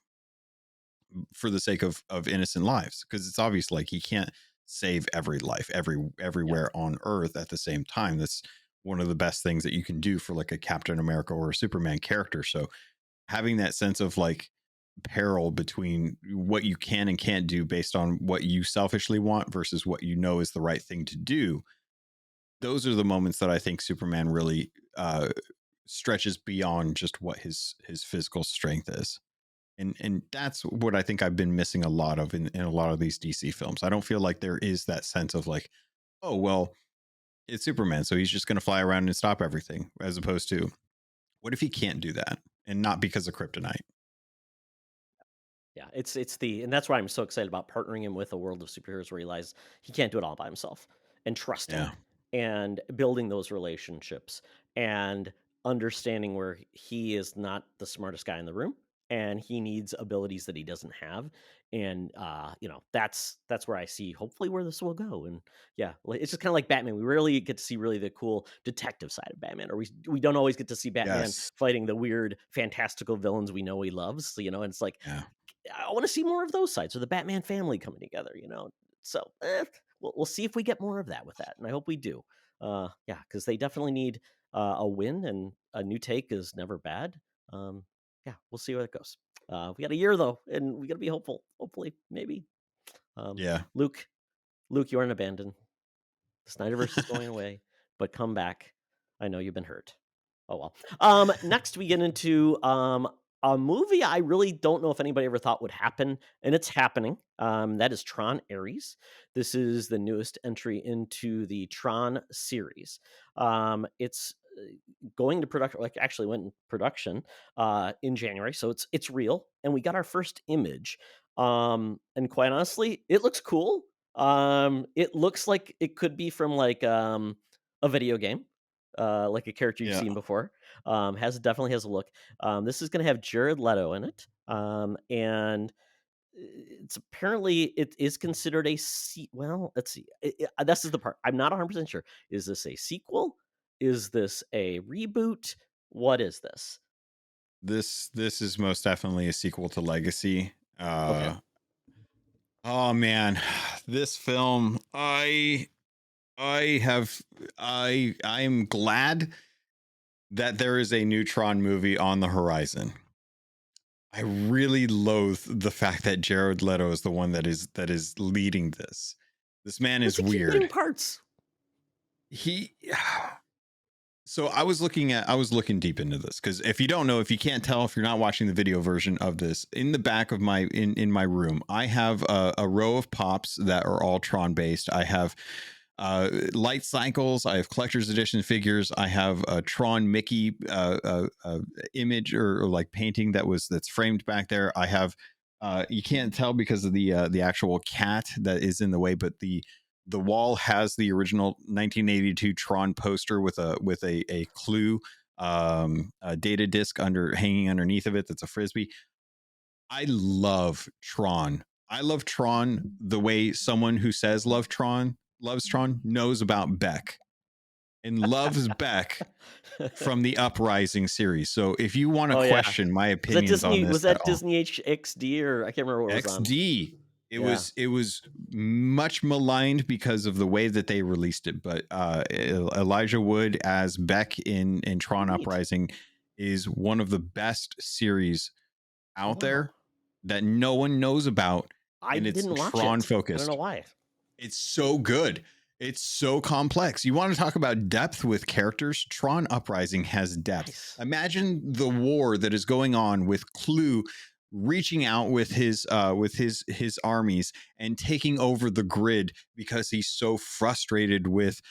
for the sake of innocent lives. Because it's obvious he can't save every life everywhere on Earth at the same time. That's one of the best things that you can do for a Captain America or a Superman character. So having that sense of peril between what you can and can't do based on what you selfishly want versus what is the right thing to do, those are the moments that I think Superman really stretches beyond just what his physical strength is. And that's what I think I've been missing a lot of in a lot of these DC films. I don't feel like there is that sense of like, oh, well, it's Superman, so he's just going to fly around and stop everything, as opposed to what if he can't do that and not because of kryptonite? Yeah, and that's why I'm so excited about partnering him with a world of superheroes where he realizes he can't do it all by himself, and trusting Yeah. and building those relationships and understanding where he is not the smartest guy in the room and he needs abilities that he doesn't have. And that's where I see hopefully where this will go. And yeah, it's just kind of like Batman. We rarely get to see really the cool detective side of Batman, or we don't always get to see Batman Yes. fighting the weird fantastical villains we know he loves. So, and it's like, Yeah. I want to see more of those sides, or the Batman family coming together, So we'll see if we get more of that with that, and I hope we do. Yeah, because they definitely need a win, and a new take is never bad. Yeah, we'll see where it goes. We got a year though, and we got to be hopeful. Hopefully, maybe. Yeah. Luke, you aren't abandoned. The Snyderverse is going away, but come back. I know you've been hurt. Oh well. Next we get into a movie I really don't know if anybody ever thought would happen, and it's happening. That is Tron Ares. This is the newest entry into the Tron series. It's going to production, like actually went in production in January, so it's real, and we got our first image. And quite honestly, it looks cool. It looks like it could be from like a video game, like a character you've Yeah. seen before. Definitely has a look. This is going to have Jared Leto in it, and it is considered a well, let's see. This is the part I'm not 100% sure. Is this a sequel? Is this a reboot? What is this? This is most definitely a sequel to Legacy. Okay. Oh man, this film, I'm glad that there is a Neutron movie on the horizon. I really loathe the fact that Jared Leto is the one that is leading this. This man is Why does he keep getting weird. parts. So I was looking deep into this because if you don't know, if you can't tell, if you're not watching the video version of this, in the back of my in my room, I have a row of pops that are all Tron based. I have light cycles. I have collector's edition figures. I have a Tron Mickey image or like painting that's framed back there. I have you can't tell because of the actual cat that is in the way, but the wall has the original 1982 Tron poster with a clue a data disc hanging underneath of it that's a frisbee. I love Tron. I love Tron the way someone who says loves Tron knows about Beck and loves Beck from the Uprising series. So if you want to question my opinions on this, was that Disney XD or I can't remember what it was on. XD. It was much maligned because of the way that they released it, but Elijah Wood as Beck in Tron Uprising is one of the best series out there that no one knows about. And it's Tron focused. I don't know why. It's so good. It's so complex. You want to talk about depth with characters? Tron Uprising has depth. Nice. Imagine the war that is going on with Clue reaching out with his armies and taking over the grid because he's so frustrated with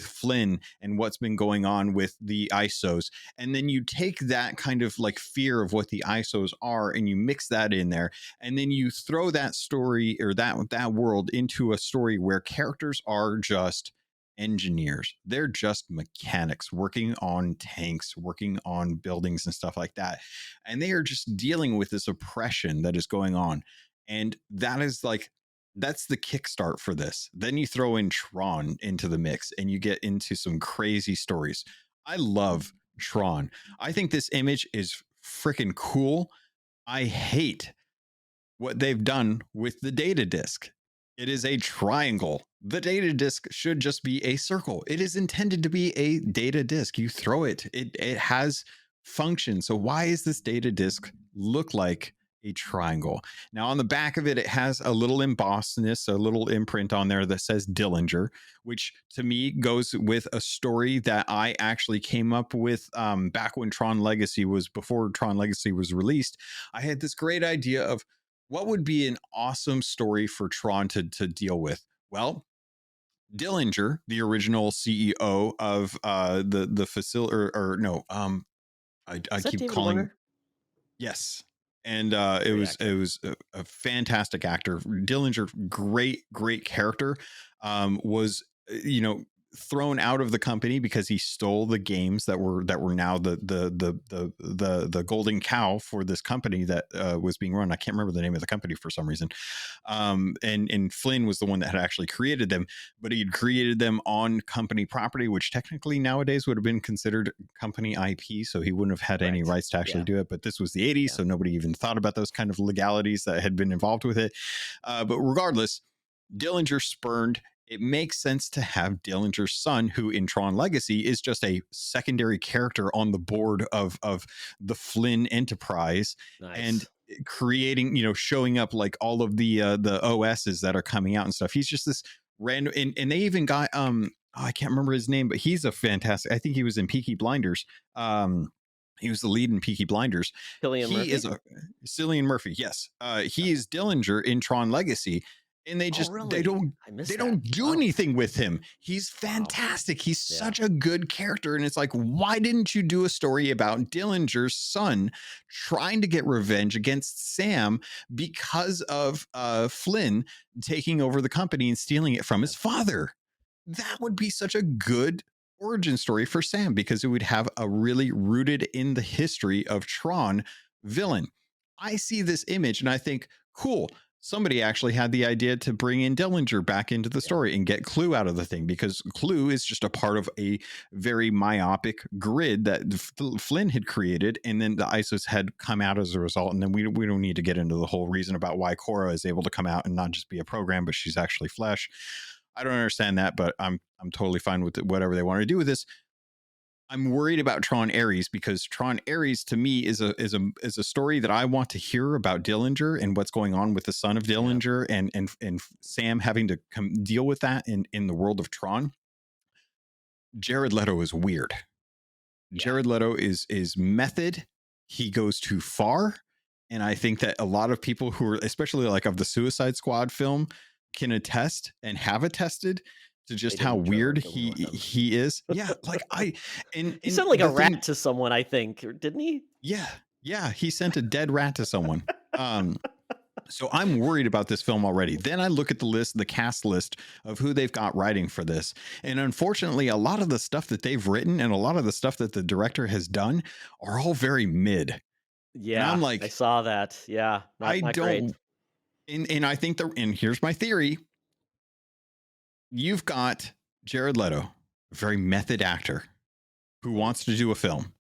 Flynn and what's been going on with the ISOs. And then you take that kind of like fear of what the ISOs are and you mix that in there, and then you throw that story or that world into a story where characters are just engineers. They're just mechanics working on tanks, working on buildings and stuff like that. And they are just dealing with this oppression that is going on. And that's the kickstart for this. Then you throw in Tron into the mix and you get into some crazy stories. I love Tron. I think this image is freaking cool. I hate what they've done with the data disk. It is a triangle. The data disk should just be a circle. It is intended to be a data disk. You throw it. It has function. So why is this data disk look like a triangle. Now on the back of it, it has a little embossedness, a little imprint on there that says Dillinger, which to me goes with a story that I actually came up with back when before Tron Legacy was released. I had this great idea of what would be an awesome story for Tron to deal with. Well, Dillinger, the original CEO of the facility, or no, I Is that keep David calling. Warner? Yes. And it Great was actor. a fantastic actor. Dillinger, great character. Was thrown out of the company because he stole the games that were now the golden cow for this company that was being run. I can't remember the name of the company for some reason. And Flynn was the one that had actually created them, but he had created them on company property, which technically nowadays would have been considered company IP. So he wouldn't have had any Right. rights to actually Yeah. do it. But this was the 80s, Yeah. so nobody even thought about those kind of legalities that had been involved with it. But regardless, Dillinger spurned. It makes sense to have Dillinger's son, who in Tron Legacy is just a secondary character on the board of the Flynn Enterprise, Nice. and creating, showing up like all of the OSs that are coming out and stuff. He's just this random, and they even got I can't remember his name, but he's a fantastic. I think he was in Peaky Blinders. He was the lead in Peaky Blinders. Cillian Murphy? Is Cillian Murphy. Yes, he is Dillinger in Tron Legacy. And they just really? they don't I missed they that. don't do Wow. anything with him. He's fantastic. He's such a good character. And it's like, why didn't you do a story about Dillinger's son trying to get revenge against Sam because of Flynn taking over the company and stealing it from his father? That would be such a good origin story for Sam, because it would have a really rooted in the history of Tron villain. I see this image and I think, cool. Somebody actually had the idea to bring in Dillinger back into the story and get Clue out of the thing, because Clue is just a part of a very myopic grid that Flynn had created, and then the ISOs had come out as a result. And then we don't need to get into the whole reason about why Cora is able to come out and not just be a program, but she's actually flesh. I don't understand that, but I'm totally fine with whatever they want to do with this. I'm worried about Tron Ares, because Tron Ares to me is a story that I want to hear about Dillinger and what's going on with the son of Dillinger, and Sam having to deal with that in the world of Tron. Jared Leto is weird. Yeah. Jared Leto is method. He goes too far. And I think that a lot of people who are, especially like of the Suicide Squad film, can attest and have attested to just how weird he is. Yeah, like he sounded like a rat to someone, I think, didn't he? Yeah, he sent a dead rat to someone. So I'm worried about this film already. Then I look at the cast list of who they've got writing for this, and unfortunately, a lot of the stuff that they've written and a lot of the stuff that the director has done are all very mid. Yeah, and I'm like, I saw that. Yeah, not great. And I think and here's my theory. You've got Jared Leto, a very method actor who wants to do a film,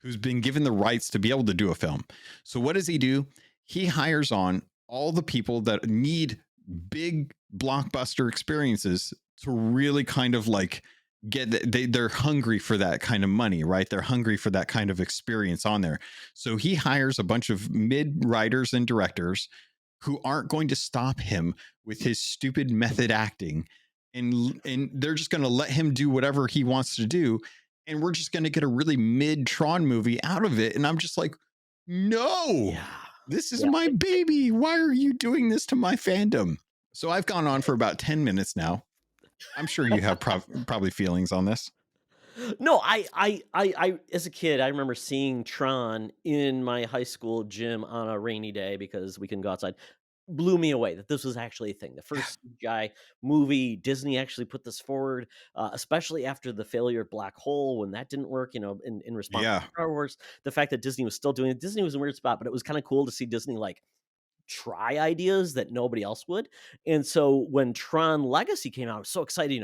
who's been given the rights to be able to do a film. So what does he do? He hires on all the people that need big blockbuster experiences to really kind of like they're hungry for that kind of money, right? They're hungry for that kind of experience on there. So he hires a bunch of mid writers and directors who aren't going to stop him with his stupid method acting. And they're just going to let him do whatever he wants to do. And we're just going to get a really mid Tron movie out of it. And I'm just like, no, this is my baby. Why are you doing this to my fandom? So I've gone on for about 10 minutes now. I'm sure you have probably feelings on this. No, I as a kid, I remember seeing Tron in my high school gym on a rainy day because we couldn't go outside. Blew me away that this was actually a thing. The first CGI movie, Disney actually put this forward, especially after the failure of Black Hole, when that didn't work, in response to Star Wars. The fact that Disney was still doing it, Disney was in a weird spot, but it was kind of cool to see Disney like try ideas that nobody else would. And so when Tron Legacy came out, I was so excited,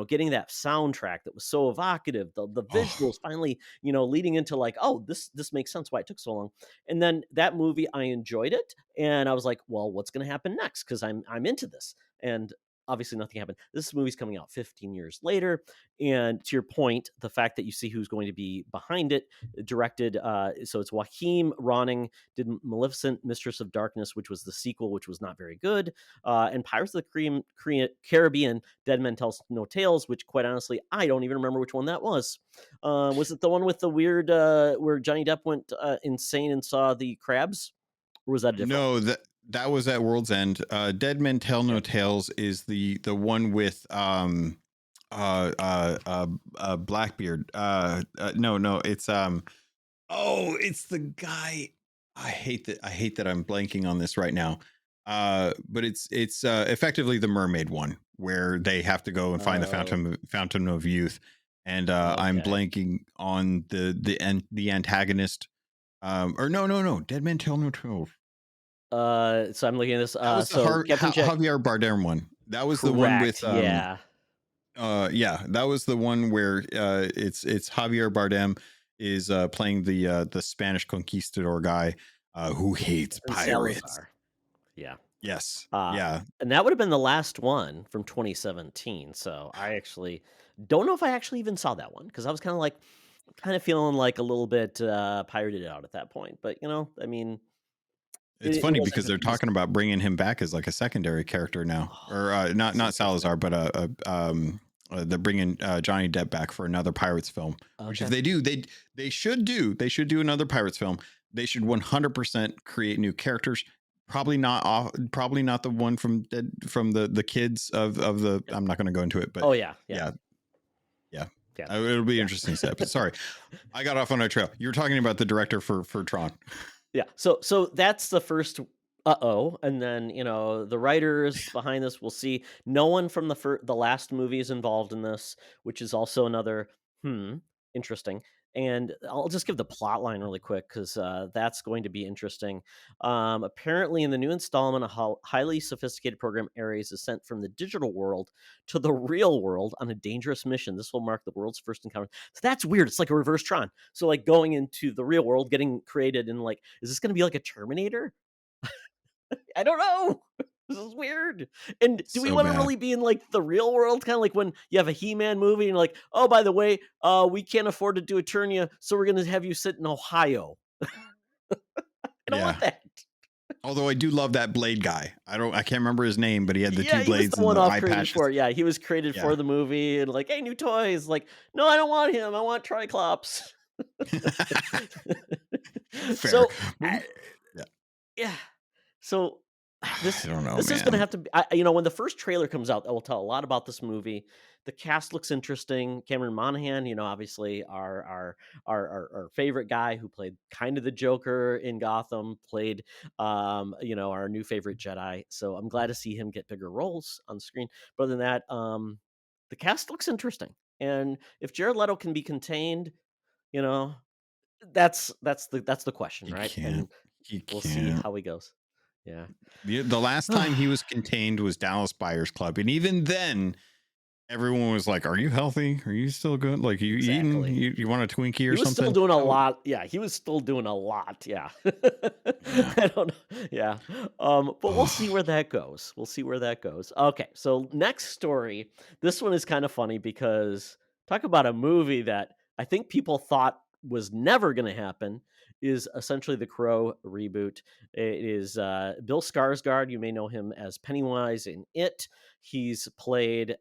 getting that soundtrack that was so evocative, the visuals finally, leading into like, oh, this makes sense why it took so long. And then that movie, I enjoyed it, and I was like, well, what's going to happen next? Because I'm into this. And obviously nothing happened. This movie's coming out 15 years later, and to your point, the fact that you see who's going to be behind it, directed, so it's Joachim Ronning did Maleficent, Mistress of Darkness, which was the sequel, which was not very good, and Pirates of the Caribbean, Dead Men Tell No Tales, which quite honestly, I don't even remember which one that was. Was it the one with the weird, where Johnny Depp went insane and saw the crabs? Or was that a different one? No, that was at World's End. Dead Men Tell No Okay. Tales is the one with Blackbeard. No, it's it's the guy. I hate that I'm blanking on this right now. But it's effectively the mermaid one where they have to go and find the Oh, fountain of youth, and I'm okay. blanking on the antagonist. Or no, Dead Men Tell No Tales. So I'm looking at this. That was the So Captain Jack, Javier Bardem one. That was the one with correct. Yeah. yeah, that was the one where it's Javier Bardem is playing the Spanish conquistador guy who hates And pirates. Salazar. Yeah. Yes. Uh, Yeah. and that would have been the last one from 2017. So I actually don't know if I actually even saw that one because I was kind of feeling like a little bit pirated out at that point. But I mean, It's it funny wasn't because good. they're talking about bringing him back as like a secondary character now, Oh, or that's not interesting. Salazar, but they're bringing Johnny Depp back for another Pirates film. Which if Okay. they do, they should do another Pirates film. They should 100% create new characters. Probably not the one from the kids of the. Yep. I'm not going to go into it, but Oh yeah. yeah, yeah. Yeah. It'll be Yeah. interesting step. Sorry, I got off on a trail. You were talking about the director for Tron. Yeah. So that's the first uh-oh, and then, the writers behind this, we'll see. No one from the last movie is involved in this, which is also another interesting. And I'll just give the plot line really quick because that's going to be interesting. Apparently, in the new installment, a highly sophisticated program Ares is sent from the digital world to the real world on a dangerous mission. This will mark the world's first encounter. So that's weird. It's like a reverse Tron. So like going into the real world, getting created, and like, is this going to be like a Terminator? I don't know. This is weird. And do we So want to bad. really be in like the real world? Kind of like when you have a He-Man movie and like, oh, by the way, we can't afford to do Eternia, so we're gonna have you sit in Ohio. I don't Yeah. want that. Although I do love that Blade guy. I can't remember his name, but he had the Yeah, two he was blades the and one the off eye created patches. for it. Yeah, he was created for Yeah. the movie and like, hey, new toys. Like, no, I don't want him. I want Triclops. Fair. So, Yeah. yeah. So I don't know, this is going to man. have to be, when the first trailer comes out, that will tell a lot about this movie. The cast looks interesting. Cameron Monaghan, obviously our favorite guy who played kind of the Joker in Gotham, played our new favorite Jedi. So I'm glad to see him get bigger roles on screen. But other than that, the cast looks interesting. And if Jared Leto can be contained, you know, that's the question, He right? can't. And He we'll see can't. how he goes. Yeah. The last time he was contained was Dallas Buyers Club, and even then, everyone was like, "Are you healthy? Are you still good? Like, you eating? Exactly. You want a Twinkie He or was still something?" doing a Oh, lot. Yeah, he was still doing a lot. Yeah. yeah. I don't know. Yeah. But we'll see Oh, where that goes. We'll see where that goes. Okay. So next story. This one is kind of funny because talk about a movie that I think people thought was never going to happen is essentially the Crow reboot. It is Bill Skarsgård. You may know him as Pennywise in It. He's played.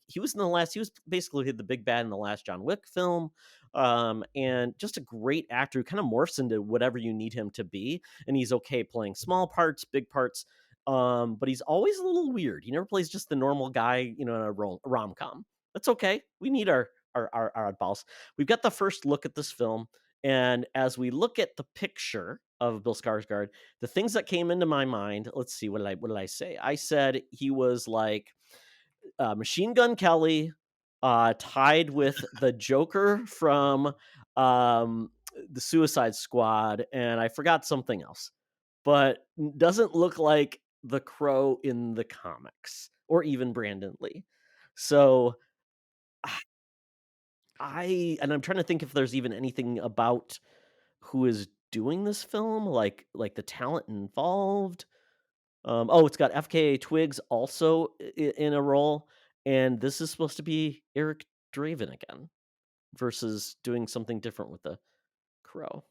He was in the last. He was basically the big bad in the last John Wick film, and just a great actor who kind of morphs into whatever you need him to be, and he's okay playing small parts, big parts. But he's always a little weird. He never plays just the normal guy, in a rom com. That's okay. We need our oddballs. We've got the first look at this film, and as we look at the picture of Bill Skarsgård, the things that came into my mind. Let's see, what did I say? I said he was like Machine Gun Kelly, tied with the Joker from the Suicide Squad, and I forgot something else, but doesn't look like the Crow in the comics or even Brandon Lee. So I'm trying to think if there's even anything about who is doing this film, like the talent involved. Oh, it's got FKA Twigs also in a role, and this is supposed to be Eric Draven again versus doing something different with the crow.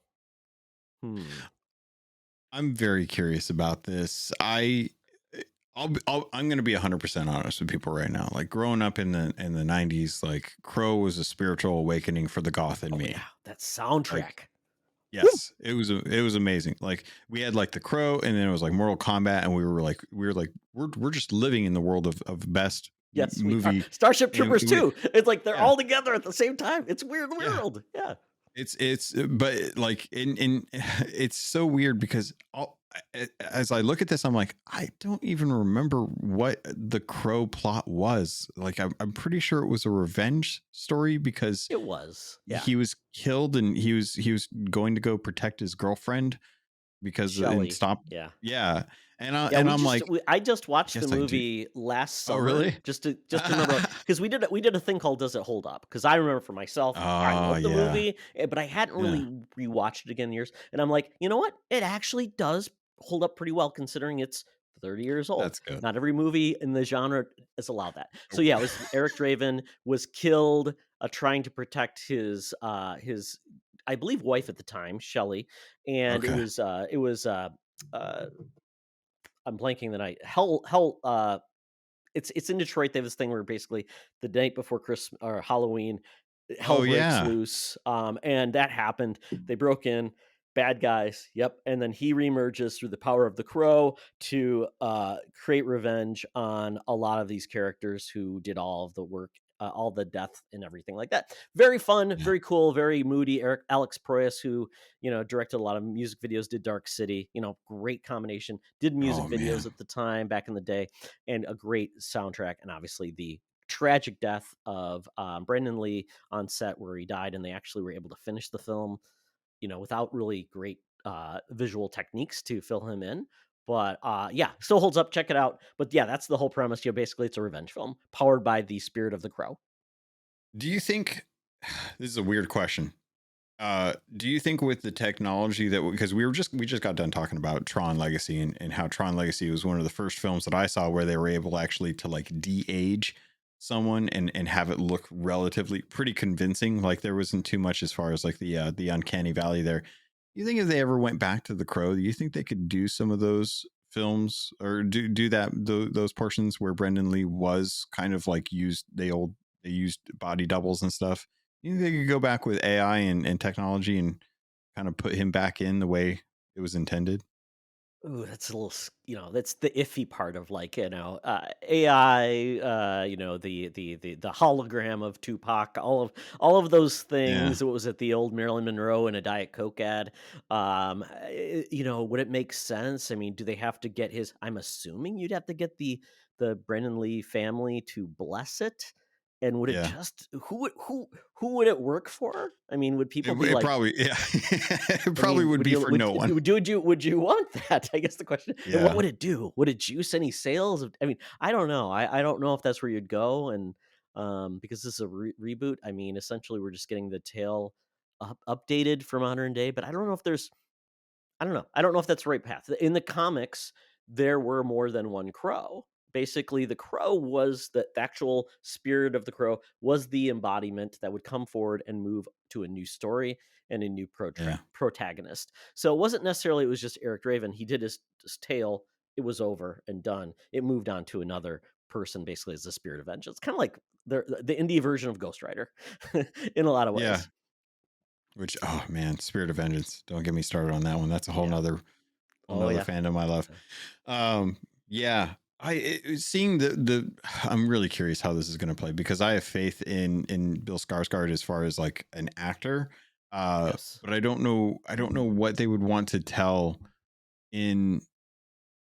I'm very curious about this. I'm going to be 100% honest with people right now. Like growing up in the 90s, like Crow was a spiritual awakening for the goth in me. Yeah, that soundtrack. Like, yes, it was amazing. Like we had like the Crow, and then it was like Mortal Kombat, and we were like we're just living in the world of best movie. Starship Troopers too. It's like they're Yeah. all together at the same time. It's weird world. Yeah. It's but like in it's so weird because as I look at this, I'm like, I don't even remember what the Crow plot was. Like I'm pretty sure it was a revenge story because It was. Yeah. he was killed and he was going to go protect his girlfriend because Shelley. yeah. And I just watched the Yes, I do. movie last summer. Oh, really? Just to remember, because we did a thing called Does It Hold Up? Because I remember for myself, I Oh, love the yeah. movie, but I hadn't really rewatched it again in years. And I'm like, you know what? It actually does hold up pretty well considering it's 30 years old. That's good. Not every movie in the genre is allowed that. So yeah, it was Eric Draven was killed trying to protect his I believe wife at the time, Shelley, and Okay. it was I'm blanking the night. It's in Detroit. They have this thing where basically the night before Christmas or Halloween, hell breaks loose. And that happened. They broke in, bad guys. Yep. And then he reemerges through the power of the Crow to create revenge on a lot of these characters who did all of the work, all the death and everything like that. Very fun, very cool, very moody. Alex Proyas, who directed a lot of music videos, did Dark City. Great combination. Did music videos at the time back in the day, and a great soundtrack. And obviously the tragic death of Brandon Lee on set where he died, and they actually were able to finish the film, without really great visual techniques to fill him in. But yeah, still holds up. Check it out. But yeah, that's the whole premise. Basically, it's a revenge film powered by the spirit of the Crow. Do you think this is a weird question? Do you think with the technology that because we just got done talking about Tron Legacy and how Tron Legacy was one of the first films that I saw where they were able actually to like de-age someone and have it look relatively pretty convincing. Like there wasn't too much as far as like the uncanny valley there. You think if they ever went back to the Crow, do you think they could do some of those films or do those portions where Brendan Lee was kind of like they used body doubles and stuff? You think they could go back with AI and technology and kind of put him back in the way it was intended? Ooh, that's a little, that's the iffy part of like, AI, the hologram of Tupac, all of those things. Yeah. What was it? The old Marilyn Monroe and a Diet Coke ad. Would it make sense? I mean, do they have to get I'm assuming you'd have to get the Brendan Lee family to bless it. And would it just who would it work for? I mean, would people be like, probably it probably would be for no one. Would you want that? I guess the question. Yeah. And what would it do? Would it juice any sales? I mean, I don't know. I don't know if that's where you'd go. And because this is a reboot, I mean, essentially we're just getting the tale updated for modern day. But I don't know if I don't know. I don't know if that's the right path. In the comics, there were more than one Crow. Basically, the Crow was the actual spirit of the Crow was the embodiment that would come forward and move to a new story and a new protagonist. So it wasn't necessarily, it was just Eric Draven. He did his tale. It was over and done. It moved on to another person, basically as the spirit of vengeance. Kind of like the indie version of Ghost Rider in a lot of ways. Yeah. Which, oh man, Spirit of Vengeance. Don't get me started on that one. That's a whole nother fandom I love. Seeing I'm really curious how this is going to play because I have faith in Bill Skarsgård as far as like an actor. But I don't know what they would want to tell in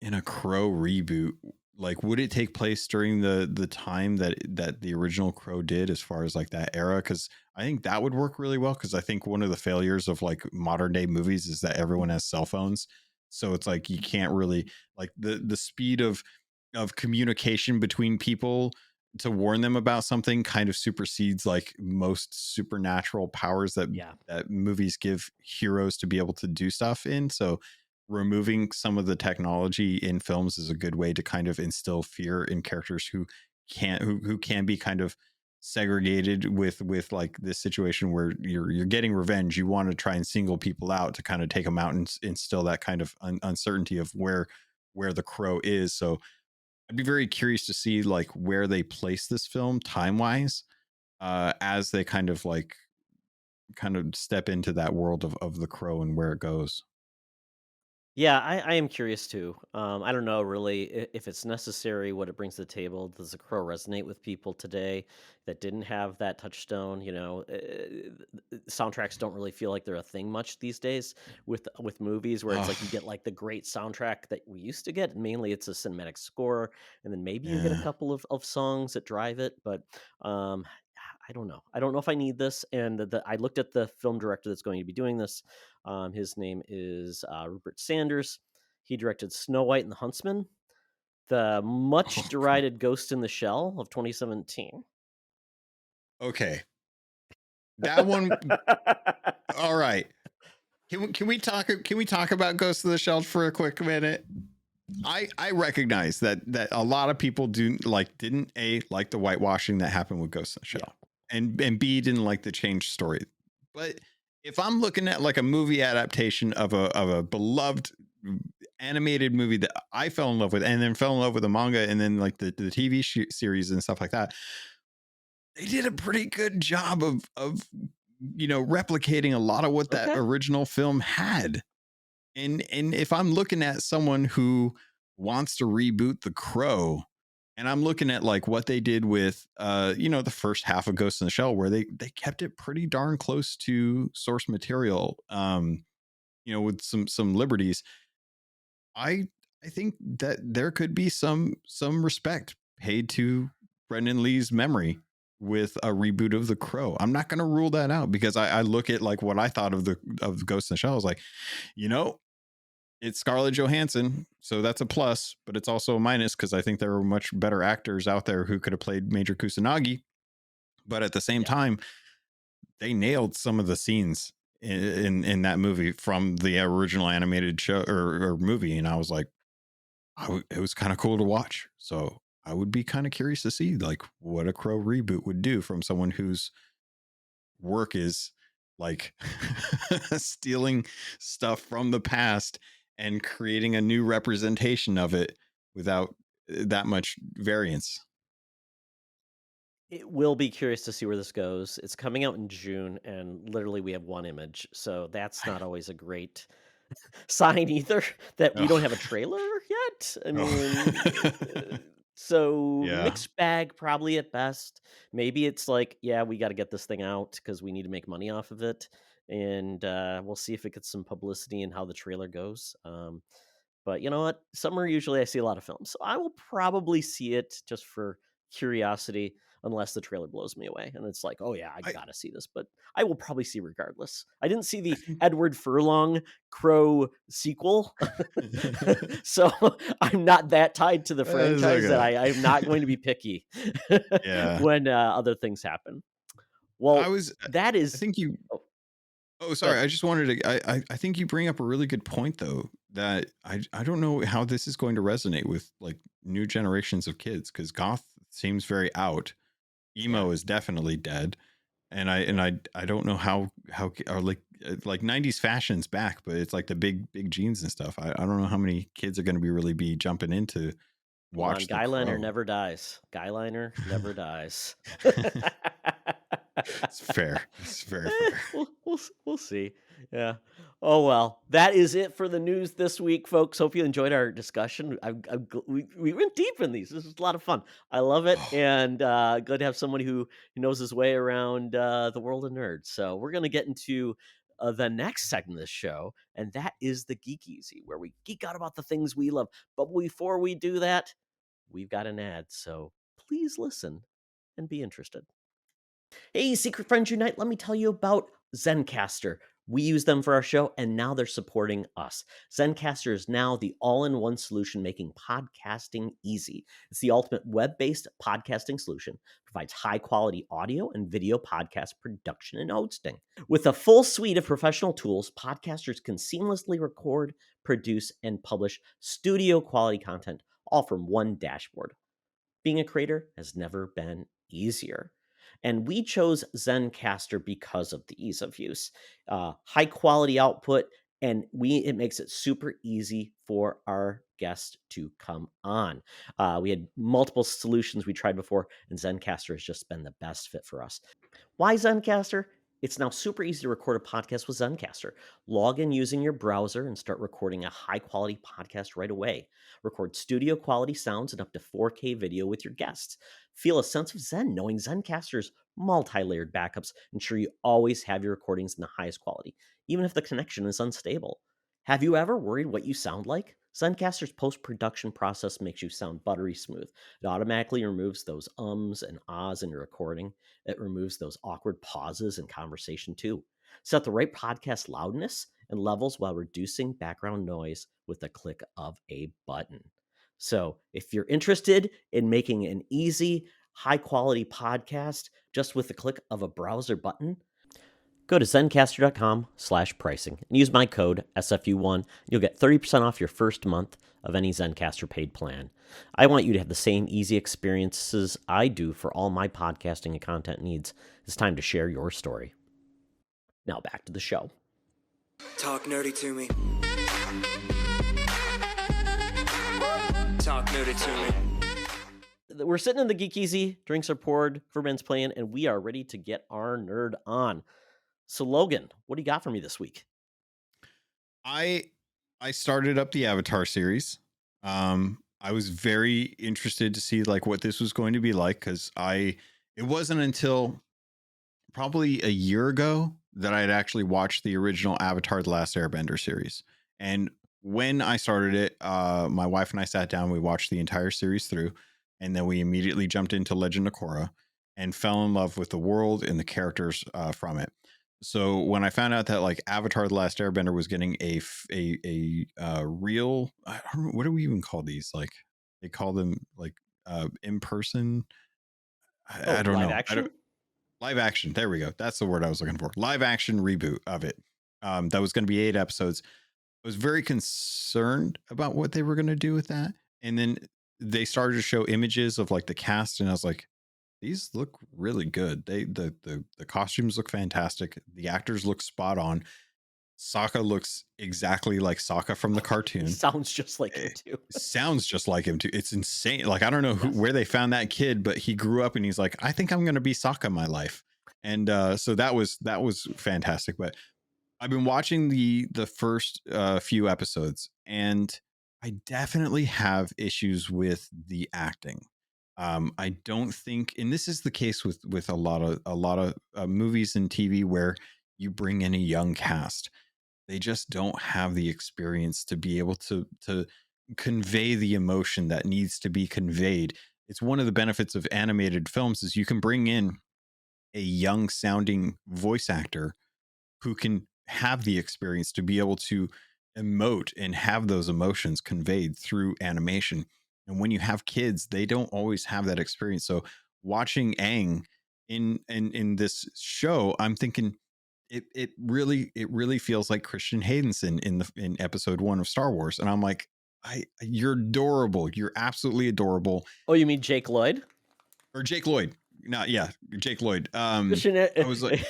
a Crow reboot. Like, would it take place during the time that the original Crow did as far as like that era? Because I think that would work really well. Because I think one of the failures of like modern day movies is that everyone has cell phones. So it's like you can't really like the speed of communication between people to warn them about something kind of supersedes like most supernatural powers that movies give heroes to be able to do stuff in. So removing some of the technology in films is a good way to kind of instill fear in characters who can be kind of segregated with like this situation where you're getting revenge. You want to try and single people out to kind of take them out and instill that kind of uncertainty of where the crow is. So I'd be very curious to see like where they place this film time wise, as they kind of step into that world of the crow and where it goes. Yeah, I am curious too. I don't know really if it's necessary, what it brings to the table. Does the crow resonate with people today that didn't have that touchstone? Soundtracks don't really feel like they're a thing much these days with movies, where it's like you Oh, get like the great soundtrack that we used to get. Mainly, it's a cinematic score, and then maybe you get a yeah. couple of songs that drive it. But um, I don't know. I don't know if I need this. And I looked at the film director that's going to be doing this. His name is Rupert Sanders. He directed Snow White and the Huntsman, the much Oh, cool. derided Ghost in the Shell of 2017. Okay, that one. All right. Can we talk about Ghost of the Shell for a quick minute? I recognize that a lot of people didn't like the whitewashing that happened with Ghost in the Yeah. Shell, and B didn't like the change story. But if I'm looking at like a movie adaptation of a beloved animated movie that I fell in love with, and then fell in love with the manga, and then like the TV series and stuff like that, they did a pretty good job of replicating a lot of what that Okay. original film had. And if I'm looking at someone who wants to reboot The Crow, and I'm looking at like what they did with the first half of Ghost in the Shell, where they kept it pretty darn close to source material, with some liberties. I think that there could be some respect paid to Brendan Lee's memory with a reboot of The Crow. I'm not going to rule that out, because I look at like what I thought of Ghost in the Shell. I was like, you know, it's Scarlett Johansson, so that's a plus, but it's also a minus because I think there were much better actors out there who could have played Major Kusanagi. But at the same Yeah. time, they nailed some of the scenes in that movie from the original animated show or movie, and I was like, it was kind of cool to watch. So I would be kind of curious to see like what a Crow reboot would do from someone whose work is like stealing stuff from the past and creating a new representation of it without that much variance. It will be curious to see where this goes. It's coming out in June, and literally we have one image, so that's not always a great sign either that we don't Oh, have a trailer yet. I mean, oh. so Yeah. mixed bag probably at best. Maybe it's like, yeah, we got to get this thing out because we need to make money off of it, and we'll see if it gets some publicity and how the trailer goes. But you know what? Summer usually I see a lot of films, so I will probably see it just for curiosity, unless the trailer blows me away and it's like, oh yeah, I I, gotta see this. But I will probably see regardless. I didn't see I the think Edward Furlong Crow sequel, so I'm not that tied to the it's franchise that okay. I'm not going to be picky Yeah. when other things happen. I Well, was that I is. think you Oh, Oh, go sorry. ahead. I just wanted to. I think you bring up a really good point, though. That I don't know how this is going to resonate with like new generations of kids, because goth seems very out. Yeah. Emo is definitely dead, and I don't know how or like '90s fashion's back, but it's like the big jeans and stuff. I don't know how many kids are going to be really jumping into Hold on, watch The Guyliner Crow. never dies. Guyliner never dies. It's fair. It's very fair. We'll see. Yeah. Oh well, that is it for the news this week, folks. Hope you enjoyed our discussion. We went deep in these. This was a lot of fun. I love it, Oh, and good to have somebody who knows his way around the world of nerds. So we're gonna get into the next segment of the show, and that is the Geek Easy, where we geek out about the things we love. But before we do that, we've got an ad. So please listen and be interested. Hey, Secret Friends Unite, let me tell you about Zencaster. We use them for our show, and now they're supporting us. Zencaster is now the all-in-one solution making podcasting easy. It's the ultimate web-based podcasting solution, provides high-quality audio and video podcast production and hosting. With a full suite of professional tools, podcasters can seamlessly record, produce, and publish studio-quality content, all from one dashboard. Being a creator has never been easier. And we chose Zencaster because of the ease of use, high quality output, and it makes it super easy for our guests to come on. We had multiple solutions we tried before, and Zencaster has just been the best fit for us. Why Zencaster? It's now super easy to record a podcast with Zencaster. Log in using your browser and start recording a high-quality podcast right away. Record studio-quality sounds and up to 4K video with your guests. Feel a sense of zen knowing Zencaster's multi-layered backups ensure you always have your recordings in the highest quality, even if the connection is unstable. Have you ever worried what you sound like? Zencaster's post-production process makes you sound buttery smooth. It automatically removes those ums and ahs in your recording. It removes those awkward pauses in conversation too. Set the right podcast loudness and levels while reducing background noise with the click of a button. So if you're interested in making an easy, high-quality podcast just with the click of a browser button, go to Zencaster.com/pricing and use my code SFU1. You'll get 30% off your first month of any Zencaster paid plan. I want you to have the same easy experiences I do for all my podcasting and content needs. It's time to share your story. Now back to the show. Talk nerdy to me. Talk nerdy to me. We're sitting in the Geek Easy, drinks are poured, Furman's playing, and we are ready to get our nerd on. So Logan, what do you got for me this week? I started up the Avatar series. I was very interested to see like what this was going to be like, because it wasn't until probably a year ago that I had actually watched the original Avatar: The Last Airbender series. And when I started it, my wife and I sat down, we watched the entire series through, and then we immediately jumped into Legend of Korra and fell in love with the world and the characters from it. So when I found out that like Avatar: The Last Airbender was getting a real, I don't know, what do we even call these? Like they call them like in person. I don't know. Action? Live action. There we go. That's the word I was looking for. Live action reboot of it. That was going to be 8 episodes. I was very concerned about what they were going to do with that. And then they started to show images of like the cast, and I was like, these look really good. The costumes look fantastic. The actors look spot on. Sokka looks exactly like Sokka from the cartoon. Sounds just like him too. Sounds just like him too. It's insane. Like I don't know where they found that kid, but he grew up and he's like, I think I'm going to be Sokka my life. And so that was fantastic. But I've been watching the first few episodes, and I definitely have issues with the acting. I don't think, and this is the case with a lot of movies and TV where you bring in a young cast. They just don't have the experience to be able to convey the emotion that needs to be conveyed. It's one of the benefits of animated films is you can bring in a young sounding voice actor who can have the experience to be able to emote and have those emotions conveyed through animation. And when you have kids, they don't always have that experience. So watching Aang in this show, I'm thinking it really feels like Christian Haydenson in episode 1 of Star Wars. And I'm like, you're adorable. You're absolutely adorable. Oh, you mean Jake Lloyd? Or Jake Lloyd. Jake Lloyd. Christian, I was like,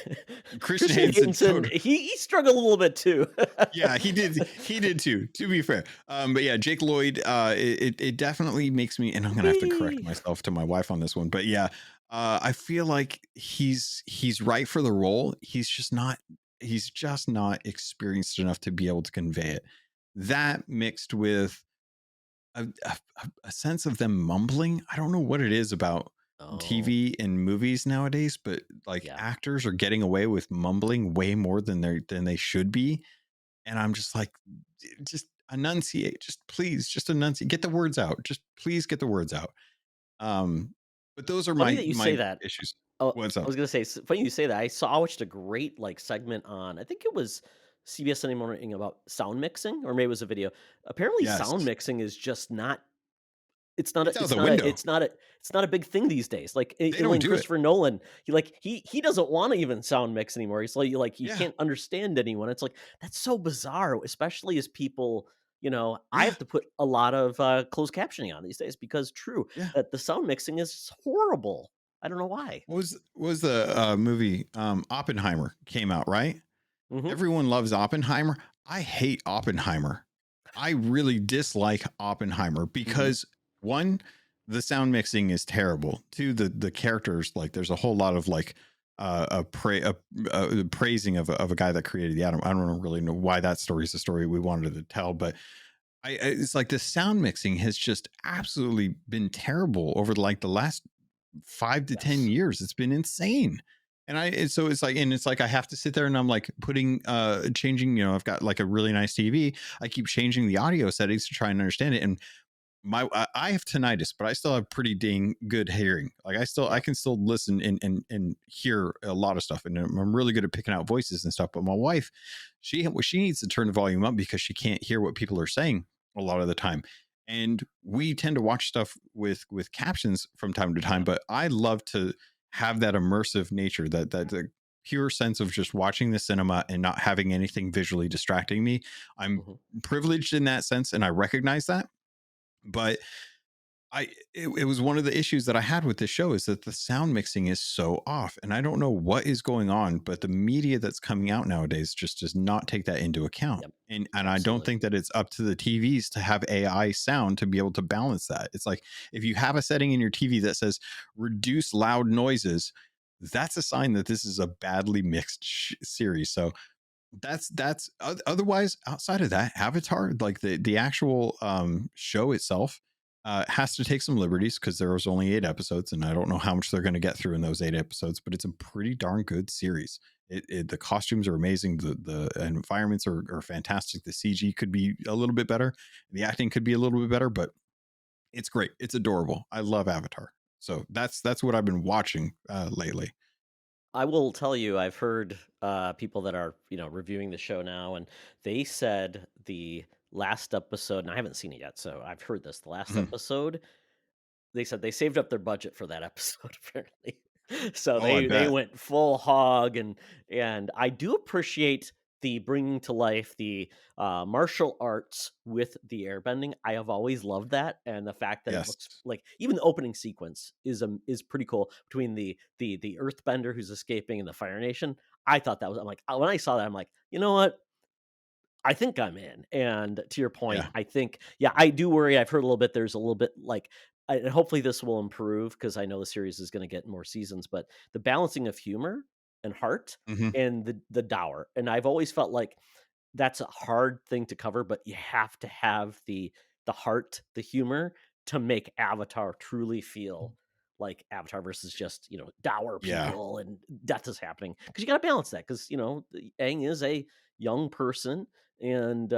Christian Haydenson. He struggled a little bit too. Yeah, he did too, to be fair. But yeah, Jake Lloyd, it definitely makes me, and I'm gonna have to correct myself to my wife on this one, but yeah, I feel like he's right for the role. He's just not experienced enough to be able to convey it. That mixed with a sense of them mumbling. I don't know what it is about TV and movies nowadays, but like actors are getting away with mumbling way more than they should be. And I'm just like, just enunciate, just enunciate, get the words out. Just please get the words out. But those are my say that. issues. Oh, What's I up? was gonna say, funny you say that. I watched a great like segment on, I think it was CBS Sunday Morning about sound mixing, or maybe it was a video. Apparently, sound Yes. mixing is just not. It's not a. It's out It's the not a. window. It's not a. It's not a big thing these days. Like They and don't when do it. Christopher Nolan, he doesn't want to even sound mix anymore. He's like you Yeah. can't understand anyone. It's like that's so bizarre, especially as people. I Yeah. have to put a lot of closed captioning on these days because true Yeah. that the sound mixing is horrible. I don't know why. What was the movie Oppenheimer came out, right? Hmm. Everyone loves Oppenheimer. I hate Oppenheimer. I really dislike Oppenheimer Hmm. because one, the sound mixing is terrible. Two, the characters, like there's a whole lot of like praising of a guy that created the atom. I don't really know why that story is the story we wanted to tell, but it's like the sound mixing has just absolutely been terrible over like the last 5 to 10 Yes. years. It's been insane. So it's like I have to sit there and I'm like changing, I've got like a really nice TV. I keep changing the audio settings to try and understand it. And I have tinnitus, but I still have pretty dang good hearing. Like I Yeah. can still listen and hear a lot of stuff. And I'm really good at picking out voices and stuff. But my wife, she needs to turn the volume up because she can't hear what people are saying a lot of the time. And we tend to watch stuff with captions from time to time, Yeah. but I love to have that immersive nature, that the pure sense of just watching the cinema and not having anything visually distracting me. I'm Hmm. privileged in that sense, and I recognize that. But it was one of the issues that I had with this show is that the sound mixing is so off, and I don't know what is going on, but the media that's coming out nowadays just does not take that into account. Yep. And I don't Absolutely. think that it's up to the TVs to have AI sound to be able to balance that. It's like if you have a setting in your TV that says reduce loud noises, that's a sign that this is a badly mixed series. So otherwise, outside of that, Avatar, like the actual show itself, has to take some liberties because there was only 8 episodes, and I don't know how much they're going to get through in those 8 episodes, but it's a pretty darn good series. The costumes are amazing, the environments are fantastic, the CG could be a little bit better, the acting could be a little bit better, but it's great, it's adorable. I love Avatar. So that's what I've been watching lately. I will tell you, I've heard people that are reviewing the show now, and they said the last episode, and I haven't seen it yet, so I've heard this. The last Mhm. episode, they said they saved up their budget for that episode, apparently. So Oh, I they bet. went full hog, and I do appreciate the bringing to life the martial arts with the airbending. I have always loved that, and the fact that it Yes. looks like even the opening sequence is pretty cool between the earthbender who's escaping and the Fire Nation. I thought that was, I'm like, when I saw that, I'm like, you know what? I think I'm in. And to your point, Yeah. I think, yeah, I do worry. I've heard a little bit. There's a little bit like, and hopefully this will improve because I know the series is going to get more seasons. But the balancing of humor and heart Hmm. and the dour, and I've always felt like that's a hard thing to cover, but you have to have the heart, the humor to make Avatar truly feel like Avatar versus just dour Yeah. people and death is happening because you got to balance that because Aang is a young person and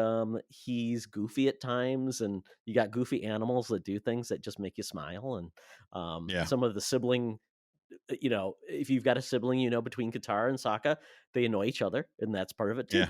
he's goofy at times and you got goofy animals that do things that just make you smile and Yeah. some of the sibling if you've got a sibling between Katara and Sokka, they annoy each other and that's part of it too. Yeah.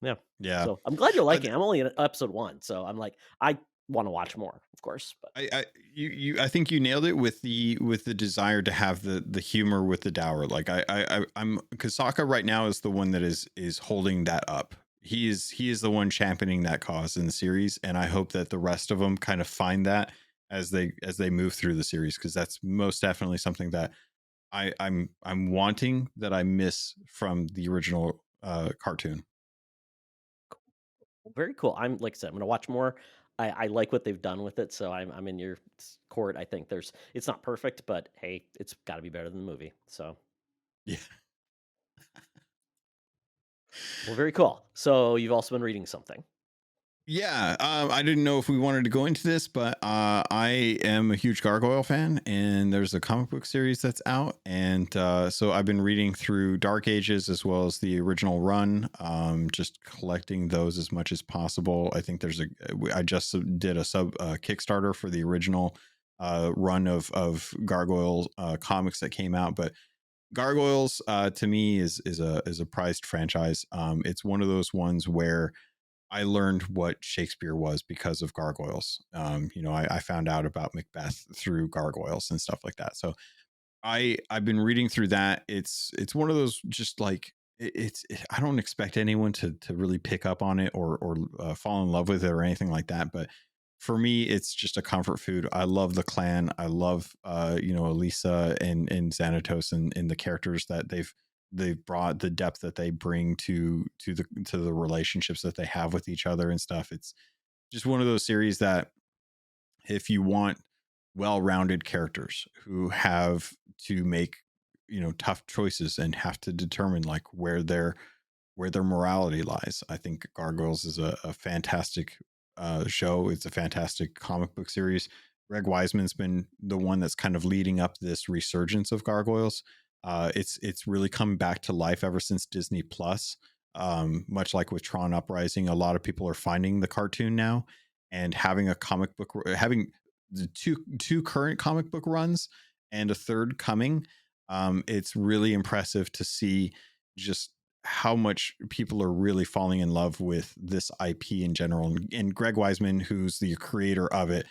Yeah. Yeah. So I'm glad you're Uh, liking it. I'm only in episode 1, so I'm like, I want to watch more, of course. But I think you nailed it with the desire to have the humor with the dour. Like I'm because Sokka right now is the one that is holding that up. He is the one championing that cause in the series, and I hope that the rest of them kind of find that as they move through the series, because that's most definitely something that I'm wanting that I miss from the original cartoon. very cool. I'm like I said, I'm gonna watch more. I like what they've done with it, so I'm in your court. I think it's not perfect, but hey, it's got to be better than the movie. So Yeah. well, very cool. So you've also been reading something. Yeah, I didn't know if we wanted to go into this, but I am a huge Gargoyle fan, and there's a comic book series that's out, and so I've been reading through Dark Ages as well as the original run, just collecting those as much as possible. I think I just did a Kickstarter for the original run of Gargoyle comics that came out, but Gargoyles to me is a prized franchise. It's one of those ones where I learned what Shakespeare was because of Gargoyles. I found out about Macbeth through Gargoyles and stuff like that. So I've been reading through that. It's one of those just like I don't expect anyone to really pick up on it or fall in love with it or anything like that. But for me, it's just a comfort food. I love the clan. I love Elisa and Xanatos and the characters that they've brought, the depth that they bring to the relationships that they have with each other and stuff. It's just one of those series that if you want well-rounded characters who have to make tough choices and have to determine like where their morality lies, I think Gargoyles is a fantastic show. It's a fantastic comic book series. Greg Weisman's been the one that's kind of leading up this resurgence of Gargoyles. It's really come back to life ever since Disney Plus. Much like with Tron Uprising, a lot of people are finding the cartoon now and having a comic book, having the two current comic book runs and a third coming. It's really impressive to see just how much people are really falling in love with this IP in general. And Greg Weisman, who's the creator of it,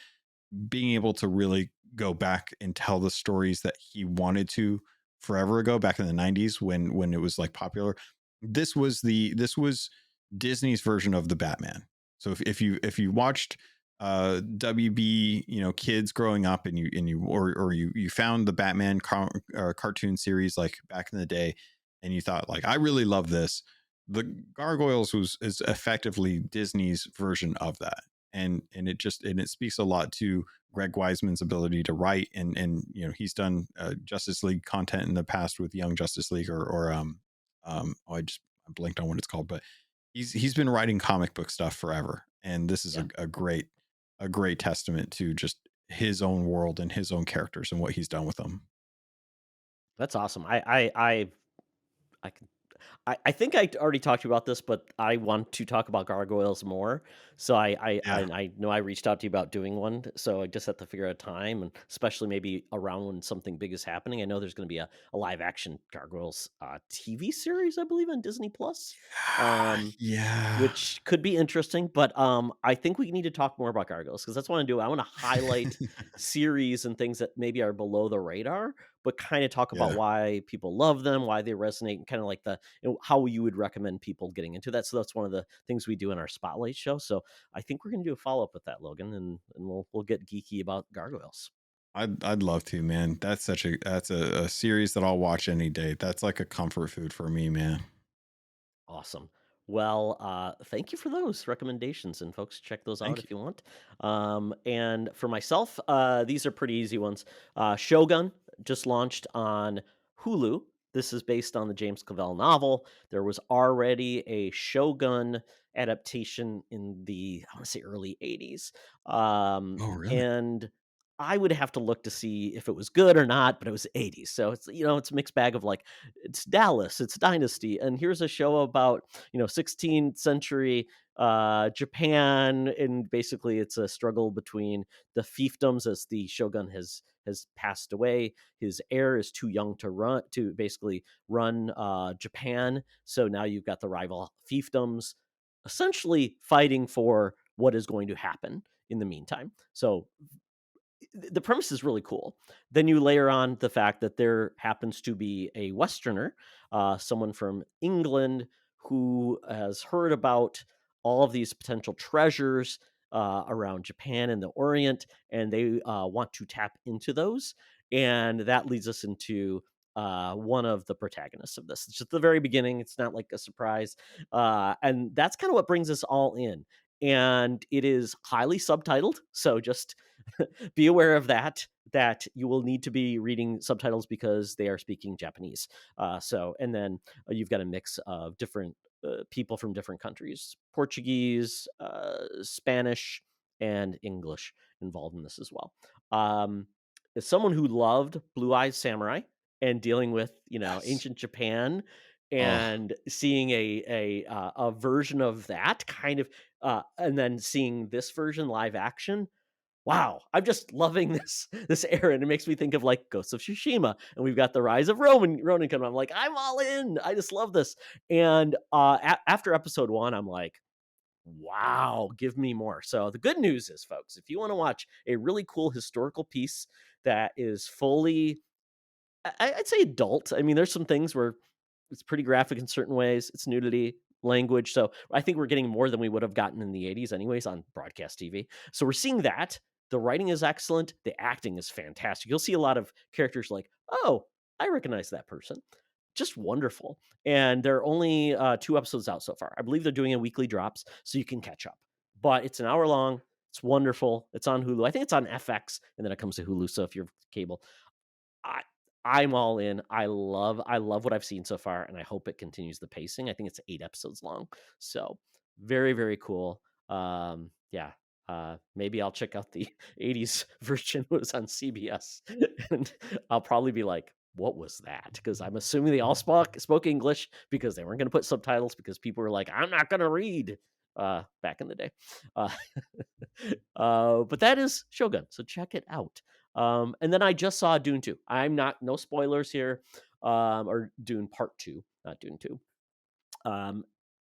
being able to really go back and tell the stories that he wanted to forever ago, back in the 90s when it was like popular. This was Disney's version of the Batman. So if you watched WB, kids growing up, and you found the Batman cartoon series like back in the day, and you thought like, I really love this. The Gargoyles is effectively Disney's version of that, and it speaks a lot to Greg Weisman's ability to write, and he's done Justice League content in the past with Young Justice League I blinked on what it's called, but he's been writing comic book stuff forever, and this is a great testament to just his own world and his own characters and what he's done with them. That's awesome. I can I think I already talked to you about this, but I want to talk about Gargoyles more. So Yeah. I know I reached out to you about doing one. So I just have to figure out a time, and especially maybe around when something big is happening. I know there's going to be a live action Gargoyles TV series, I believe, on Disney Plus. Um, Yeah. which could be interesting, but I think we need to talk more about Gargoyles because that's what I want to do. I want to highlight series and things that maybe are below the radar, but kind of talk about Yeah. why people love them, why they resonate, and kind of like how you would recommend people getting into that. So that's one of the things we do in our spotlight show. So I think we're going to do a follow up with that, Logan, and we'll get geeky about Gargoyles. I'd love to, man. That's a series that I'll watch any day. That's like a comfort food for me, man. Awesome. Well, thank you for those recommendations, and folks, check those out Thank if you. you want. And for myself, these are pretty easy ones. Shogun just launched on Hulu. This is based on the James Clavell novel. There was already a Shogun adaptation in the, I want to say, early 80s. Oh, really? And I would have to look to see if it was good or not, but it was 80s. So it's a mixed bag of like, it's Dallas, it's Dynasty, and here's a show about 16th century Japan, and basically it's a struggle between the fiefdoms as the shogun has passed away. His heir is too young to basically run Japan, so now you've got the rival fiefdoms essentially fighting for what is going to happen in the meantime. So the premise is really cool. Then you layer on the fact that there happens to be a Westerner, someone from England who has heard about all of these potential treasures around Japan and the Orient, and they want to tap into those. And that leads us into one of the protagonists of this. It's just the very beginning. It's not like a surprise. And that's kind of what brings us all in. And it is highly subtitled. So just be aware of that you will need to be reading subtitles because they are speaking Japanese. And then you've got a mix of different people from different countries, Portuguese, Spanish, and English involved in this as well. As someone who loved Blue Eyes Samurai and dealing with Yes. ancient Japan, Oh, and seeing a version of that kind of and then seeing this version live action, wow, I'm just loving this era, and it makes me think of like Ghosts of Tsushima, and we've got the rise of Ronin coming. I'm like, I'm all in. I just love this. And after episode 1, I'm like, wow, give me more. So the good news is, folks, if you want to watch a really cool historical piece that is fully, I'd say adult. I mean, there's some things where it's pretty graphic in certain ways. It's nudity, language. So I think we're getting more than we would have gotten in the 80s anyways on broadcast TV. So we're seeing that. The writing is excellent. The acting is fantastic. You'll see a lot of characters like, oh, I recognize that person. Just wonderful. And there are only 2 episodes out so far. I believe they're doing a weekly drops so you can catch up. But it's an hour long. It's wonderful. It's on Hulu. I think it's on FX, and then it comes to Hulu. So if you're cable, I I'm all in. I love what I've seen so far, and I hope it continues the pacing. I think it's 8 episodes long. So very, very cool. Yeah. Maybe I'll check out the 80s version. It was on CBS. And I'll probably be like, what was that? Because I'm assuming they all spoke English because they weren't going to put subtitles because people were like, I'm not going to read back in the day. Uh, but that is Shogun. So check it out. And then I just saw Dune 2. No spoilers here. Or Dune Part 2, not Dune 2.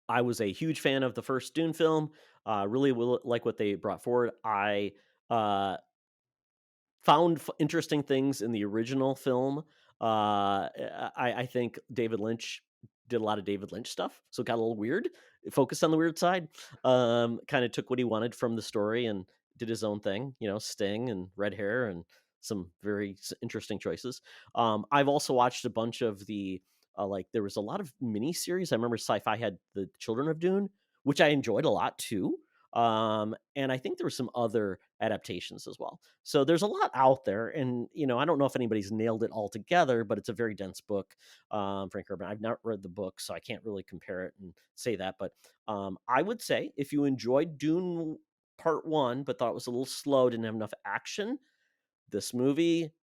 I was a huge fan of the first Dune film. Really like what they brought forward. I found interesting things in the original film. I think David Lynch did a lot of David Lynch stuff, so it got a little weird. It focused on the weird side. Kind of took what he wanted from the story and did his own thing. Sting and red hair and some very interesting choices. I've also watched a bunch of the there was a lot of mini series. I remember Sci-Fi had the Children of Dune, which I enjoyed a lot too. And I think there were some other adaptations as well. So there's a lot out there, and I don't know if anybody's nailed it all together, but it's a very dense book. Frank Urban. I've not read the book, so I can't really compare it and say that. But I would say if you enjoyed Dune Part 1, but thought it was a little slow, didn't have enough action, this movie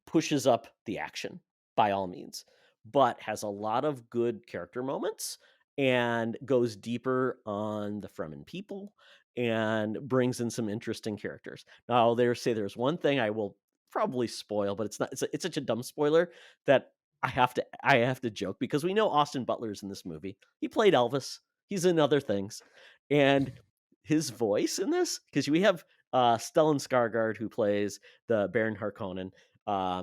pushes up the action by all means, but has a lot of good character moments and goes deeper on the Fremen people and brings in some interesting characters. Now, there's one thing I will probably spoil, but it's not. It's such a dumb spoiler that I have to joke because we know Austin Butler's in this movie. He played Elvis. He's in other things, and his voice in this, because we have Stellan Skarsgård who plays the Baron Harkonnen.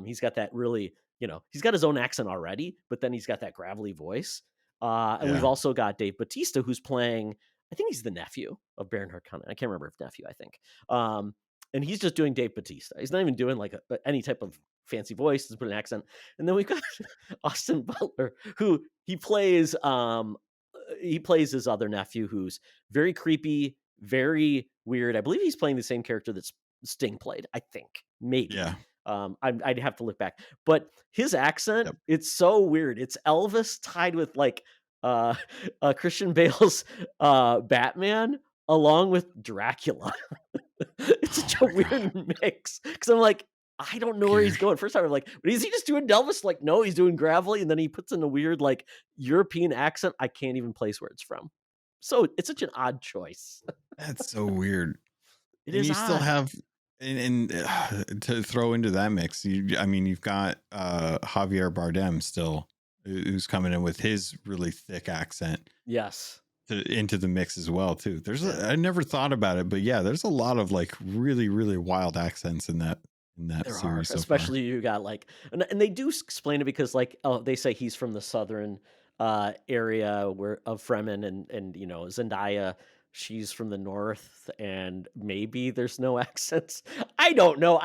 He's got that really, he's got his own accent already, but then he's got that gravelly voice. And we've also got Dave Bautista, who's playing, I think he's the nephew of Baron Harkonnen. I can't remember if nephew, I think. And he's just doing Dave Bautista. He's not even doing like any type of fancy voice. He's put an accent. And then we've got Austin Butler, who he plays his other nephew, who's very creepy, very weird. I believe he's playing the same character that Sting played, I think. Maybe. Yeah. I'd have to look back, but his accent, Yep. it's so weird. It's Elvis tied with like Christian Bale's Batman along with Dracula. It's such a weird mix because I'm like, I don't know where he's going. First time I'm like, is he just doing Elvis? Like, no, he's doing gravelly, and then he puts in a weird like European accent. I can't even place where it's from. So it's such an odd choice. That's so weird. It And is you still odd. have, and to throw into that mix, you've got Javier Bardem still, who's coming in with his really thick accent Yes. into the mix as well too. I never thought about it, but yeah, there's a lot of like really, really wild accents in that There are, series so far. especially you got like, and they do explain it because like, oh, they say he's from the southern area of Fremen, and Zendaya, she's from the north, and maybe there's no accents. I don't know.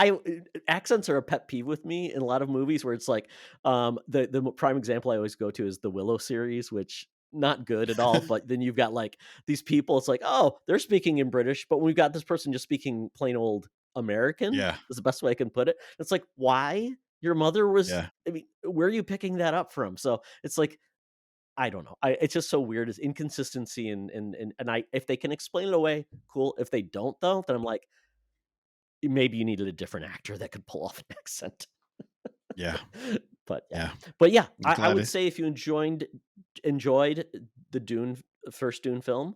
Accents are a pet peeve with me in a lot of movies where it's like, the prime example I always go to is the Willow series, which not good at all. But then you've got like these people, it's like, oh, they're speaking in British, but we've got this person just speaking plain old American. Yeah. Is the best way I can put it. It's like, why? Your mother was, Yeah. I mean, where are you picking that up from? So it's like, I don't know. It's just so weird. It's inconsistency, and if they can explain it away, cool. If they don't, though, then I'm like, maybe you needed a different actor that could pull off an accent. Yeah. But Yeah. I would say if you enjoyed the first Dune film,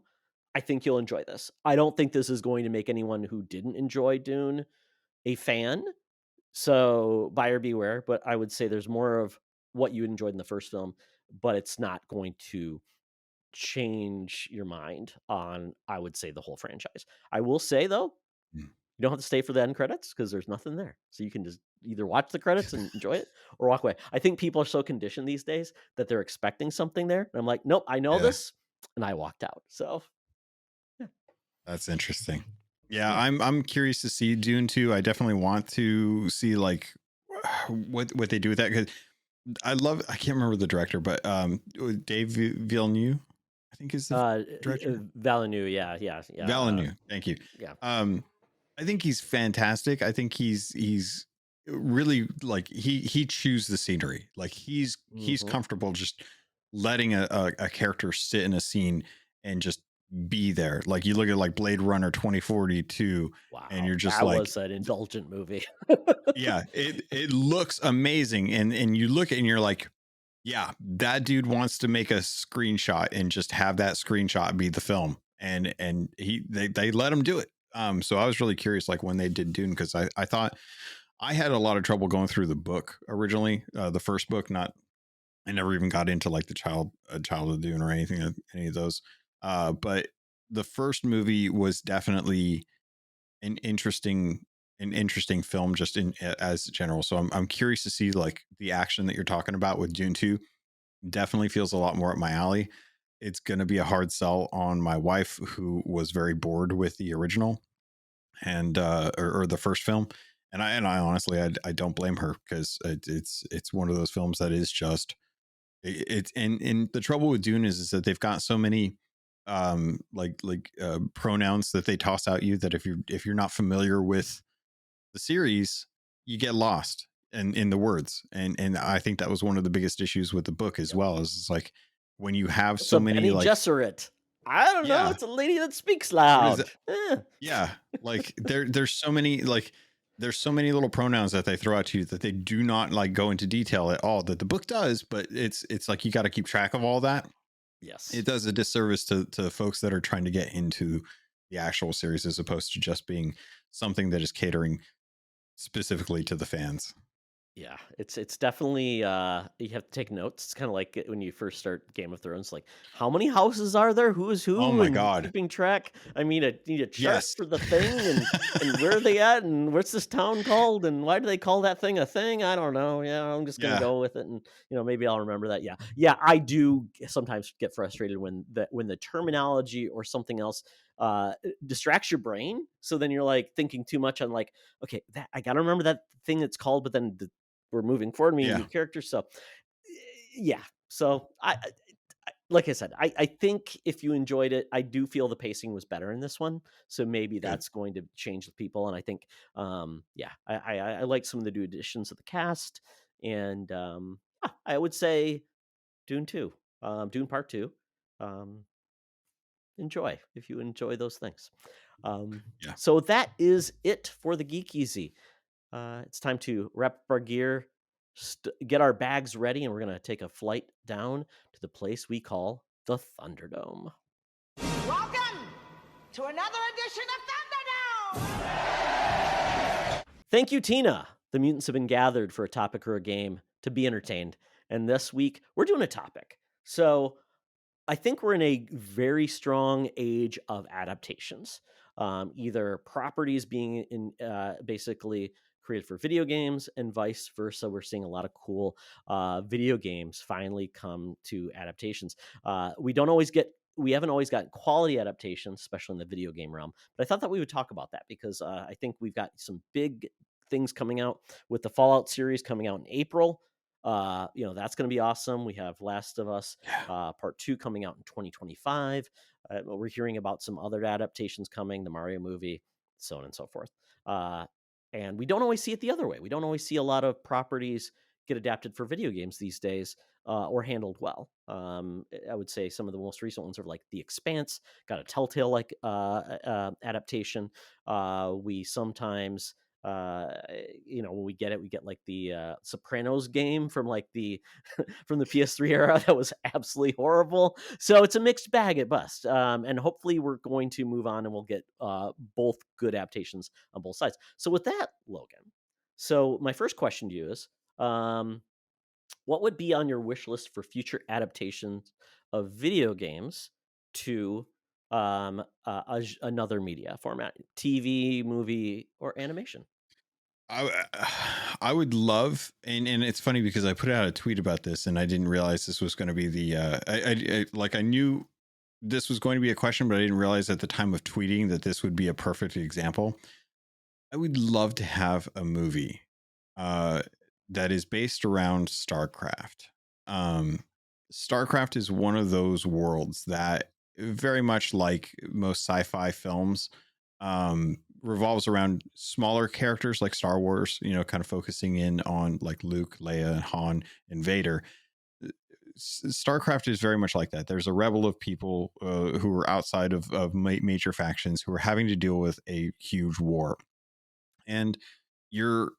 I think you'll enjoy this. I don't think this is going to make anyone who didn't enjoy Dune a fan. So buyer beware. But I would say there's more of what you enjoyed in the first film, but it's not going to change your mind on, I would say, the whole franchise. I will say though, Mm. you don't have to stay for the end credits because there's nothing there. So you can just either watch the credits and enjoy it or walk away. I think people are so conditioned these days that they're expecting something there. And I'm like, nope, I know Yeah. this. And I walked out. So That's interesting. Yeah, Yeah. I'm curious to see Dune 2. I definitely want to see like what they do with that, because I can't remember the director, but Dave Villeneuve, I think is the director. Villeneuve, yeah. Villeneuve, thank you. Yeah. I think he's fantastic. I think he's really like he chews the scenery. Like he's Mhm. comfortable just letting a character sit in a scene and just be there. Like you look at like Blade Runner 2042 Wow. and you're just that like, was an indulgent movie. yeah, it looks amazing. And you look and you're like, yeah, that dude wants to make a screenshot and just have that screenshot be the film. And they let him do it. So I was really curious, like when they did Dune, because I thought I had a lot of trouble going through the book originally, the first book. I never even got into like the child of Dune or anything, any of those. But the first movie was definitely an interesting film, just in as general. So I'm curious to see like the action that you're talking about with Dune 2. Definitely feels a lot more up my alley. It's going to be a hard sell on my wife, who was very bored with the original and or the first film. And I honestly, I don't blame her, because it's one of those films that is just it's and the trouble with Dune is that they've got so many pronouns that they toss out you, that if you're not familiar with the series, you get lost in the words. And I think that was one of the biggest issues with the book as well, is it's like when you have It's so a many Bene like, Gesserit. I don't know. yeah, It's a lady that speaks what is loud. it? Yeah, like there's so many little pronouns that they throw out to you that they do not like go into detail at all, that the book does, but it's like you got to keep track of all that. Yes. It does a disservice to folks that are trying to get into the actual series, as opposed to just being something that is catering specifically to the fans. Yeah, it's definitely you have to take notes. It's kind of like when you first start Game of Thrones, like how many houses are there? Who is Oh who? my And God. keeping track. I mean, I need a chart Yes. for the thing, and where are they at, and what's this town called, and why do they call that thing a thing? I don't know. Yeah, I'm just gonna Yeah. go with it, and maybe I'll remember that. Yeah. I do sometimes get frustrated when the terminology or something else distracts your brain. So then you're like thinking too much on like, okay, that I gotta remember that thing it's called, but then we're moving forward, meeting Yeah. new characters. So yeah. So I like I said, I think if you enjoyed it, I do feel the pacing was better in this one. So maybe Good. that's going to change the people. And I think I like some of the new additions of the cast. And I would say Dune 2, Dune Part 2. Enjoy if you enjoy those things. Yeah. So that is it for the Geek Easy. It's time to wrap up our gear, get our bags ready, and we're going to take a flight down to the place we call the Thunderdome. Welcome to another edition of Thunderdome! Thank you, Tina. The mutants have been gathered for a topic or a game to be entertained. And this week, we're doing a topic. So I think we're in a very strong age of adaptations. Either properties being basically created for video games and vice versa. We're seeing a lot of cool video games finally come to adaptations. We haven't always gotten quality adaptations, especially in the video game realm. But I thought that we would talk about that because I think we've got some big things coming out with the Fallout series coming out in April. That's going to be awesome. We have Last of Us Part 2 coming out in 2025. We're hearing about some other adaptations coming, the Mario movie, so on and so forth. And we don't always see it the other way. We don't always see a lot of properties get adapted for video games these days or handled well. I would say some of the most recent ones are like The Expanse, got a Telltale-like adaptation. We sometimes when we get like the Sopranos game from like the from the PS3 era that was absolutely horrible. So it's a mixed bag at best. And hopefully we're going to move on and we'll get both good adaptations on both sides. So with that, Logan, so my first question to you is, what would be on your wish list for future adaptations of video games to another media format, TV, movie, or animation? I would love, and it's funny because I put out a tweet about this and I didn't realize this was going to be the I knew this was going to be a question, but I didn't realize at the time of tweeting that this would be a perfect example. I would love to have a movie that is based around StarCraft. StarCraft is one of those worlds that, very much like most sci-fi films, revolves around smaller characters like Star Wars, kind of focusing in on like Luke, Leia, Han, and Vader. StarCraft is very much like that. There's a rebel of people who are outside of major factions who are having to deal with a huge war. And you're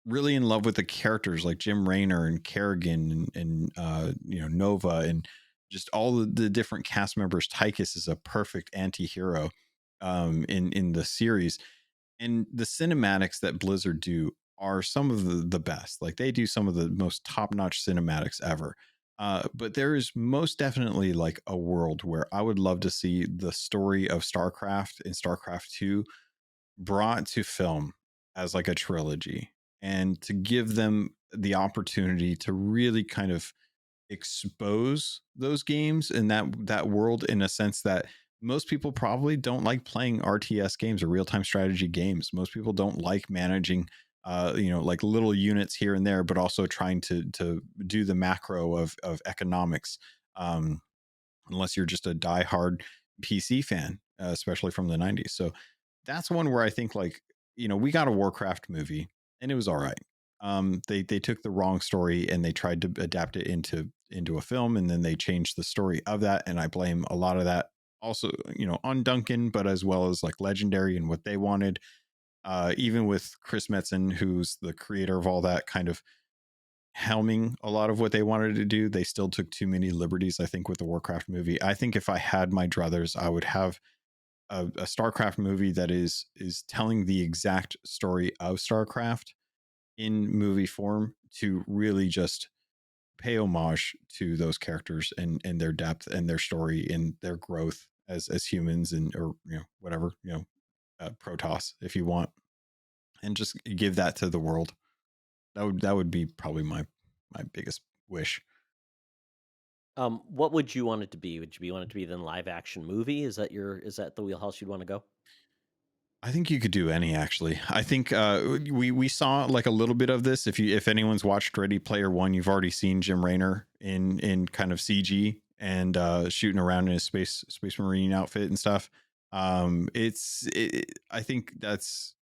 really in love with the characters like Jim Raynor and Kerrigan and Nova and just all the different cast members. Tychus is a perfect anti-hero in the series, and the cinematics that Blizzard do are some of the best. Like, they do some of the most top-notch cinematics ever. But there is most definitely like a world where I would love to see the story of StarCraft and StarCraft 2 brought to film as like a trilogy, and to give them the opportunity to really kind of expose those games in that world, in a sense that most people probably don't like playing RTS games or real-time strategy games. Most people don't like managing like little units here and there, but also trying to do the macro of economics, unless you're just a diehard PC fan, especially from the 90s. So that's one where I think, like, we got a Warcraft movie and it was all right. They took the wrong story and they tried to adapt it into a film, and then they changed the story of that. And I blame a lot of that also, on Duncan, but as well as like Legendary and what they wanted. Even with Chris Metzen, who's the creator of all that, kind of helming a lot of what they wanted to do, they still took too many liberties, I think, with the Warcraft movie. I think if I had my druthers, I would have a StarCraft movie that is telling the exact story of StarCraft in movie form, to really just pay homage to those characters and their depth and their story and their growth as humans, and or whatever, Protoss if you want, and just give that to the world. That would be probably my biggest wish. What would you want it to be? Would you want it to be then live action movie? Is that the wheelhouse you'd want to go? I think you could do any, actually. I think we saw like a little bit of this. If anyone's watched Ready Player One, you've already seen Jim Raynor in kind of CG and shooting around in his space marine outfit and stuff. I think that's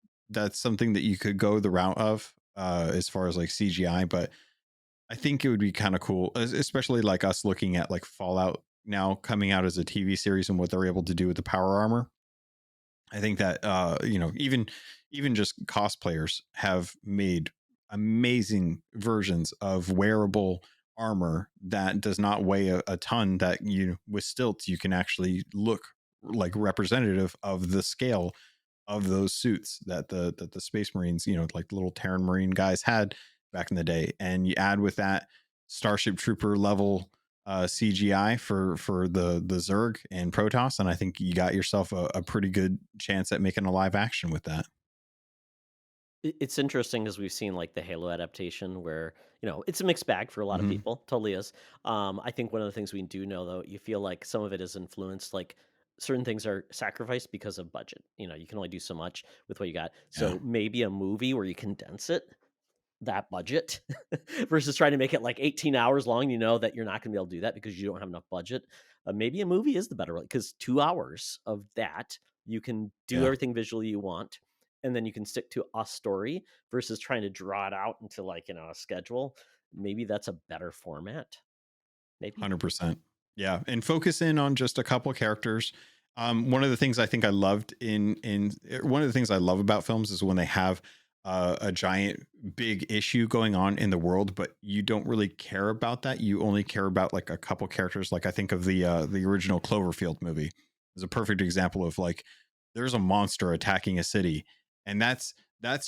something that you could go the route of as far as like CGI, but I think it would be kind of cool, especially like us looking at like Fallout now coming out as a TV series and what they're able to do with the power armor. I think that even just cosplayers have made amazing versions of wearable armor that does not weigh a ton, that with stilts you can actually look like representative of the scale of those suits that the Space Marines, like little Terran Marine guys had back in the day. And you add with that Starship Trooper level CGI for the Zerg and Protoss, and I think you got yourself a pretty good chance at making a live action with that. It's interesting, as we've seen like the Halo adaptation, where it's a mixed bag for a lot of people. Totally is. I think one of the things we do know, though, you feel like some of it is influenced, like certain things are sacrificed because of budget. You can only do so much with what you got. So maybe a movie where you condense that budget versus trying to make it like 18 hours long, that you're not going to be able to do that because you don't have enough budget. Maybe a movie is the better way, because 2 hours of that, you can do everything visually you want, and then you can stick to a story versus trying to draw it out into like, a schedule. Maybe that's a better format. Maybe 100%. Yeah. And focus in on just a couple characters. One of the things I think I loved one of the things I love about films is when they have a giant big issue going on in the world, but you don't really care about that. You only care about like a couple characters. Like I think of the original Cloverfield movie is a perfect example of like there's a monster attacking a city, and that's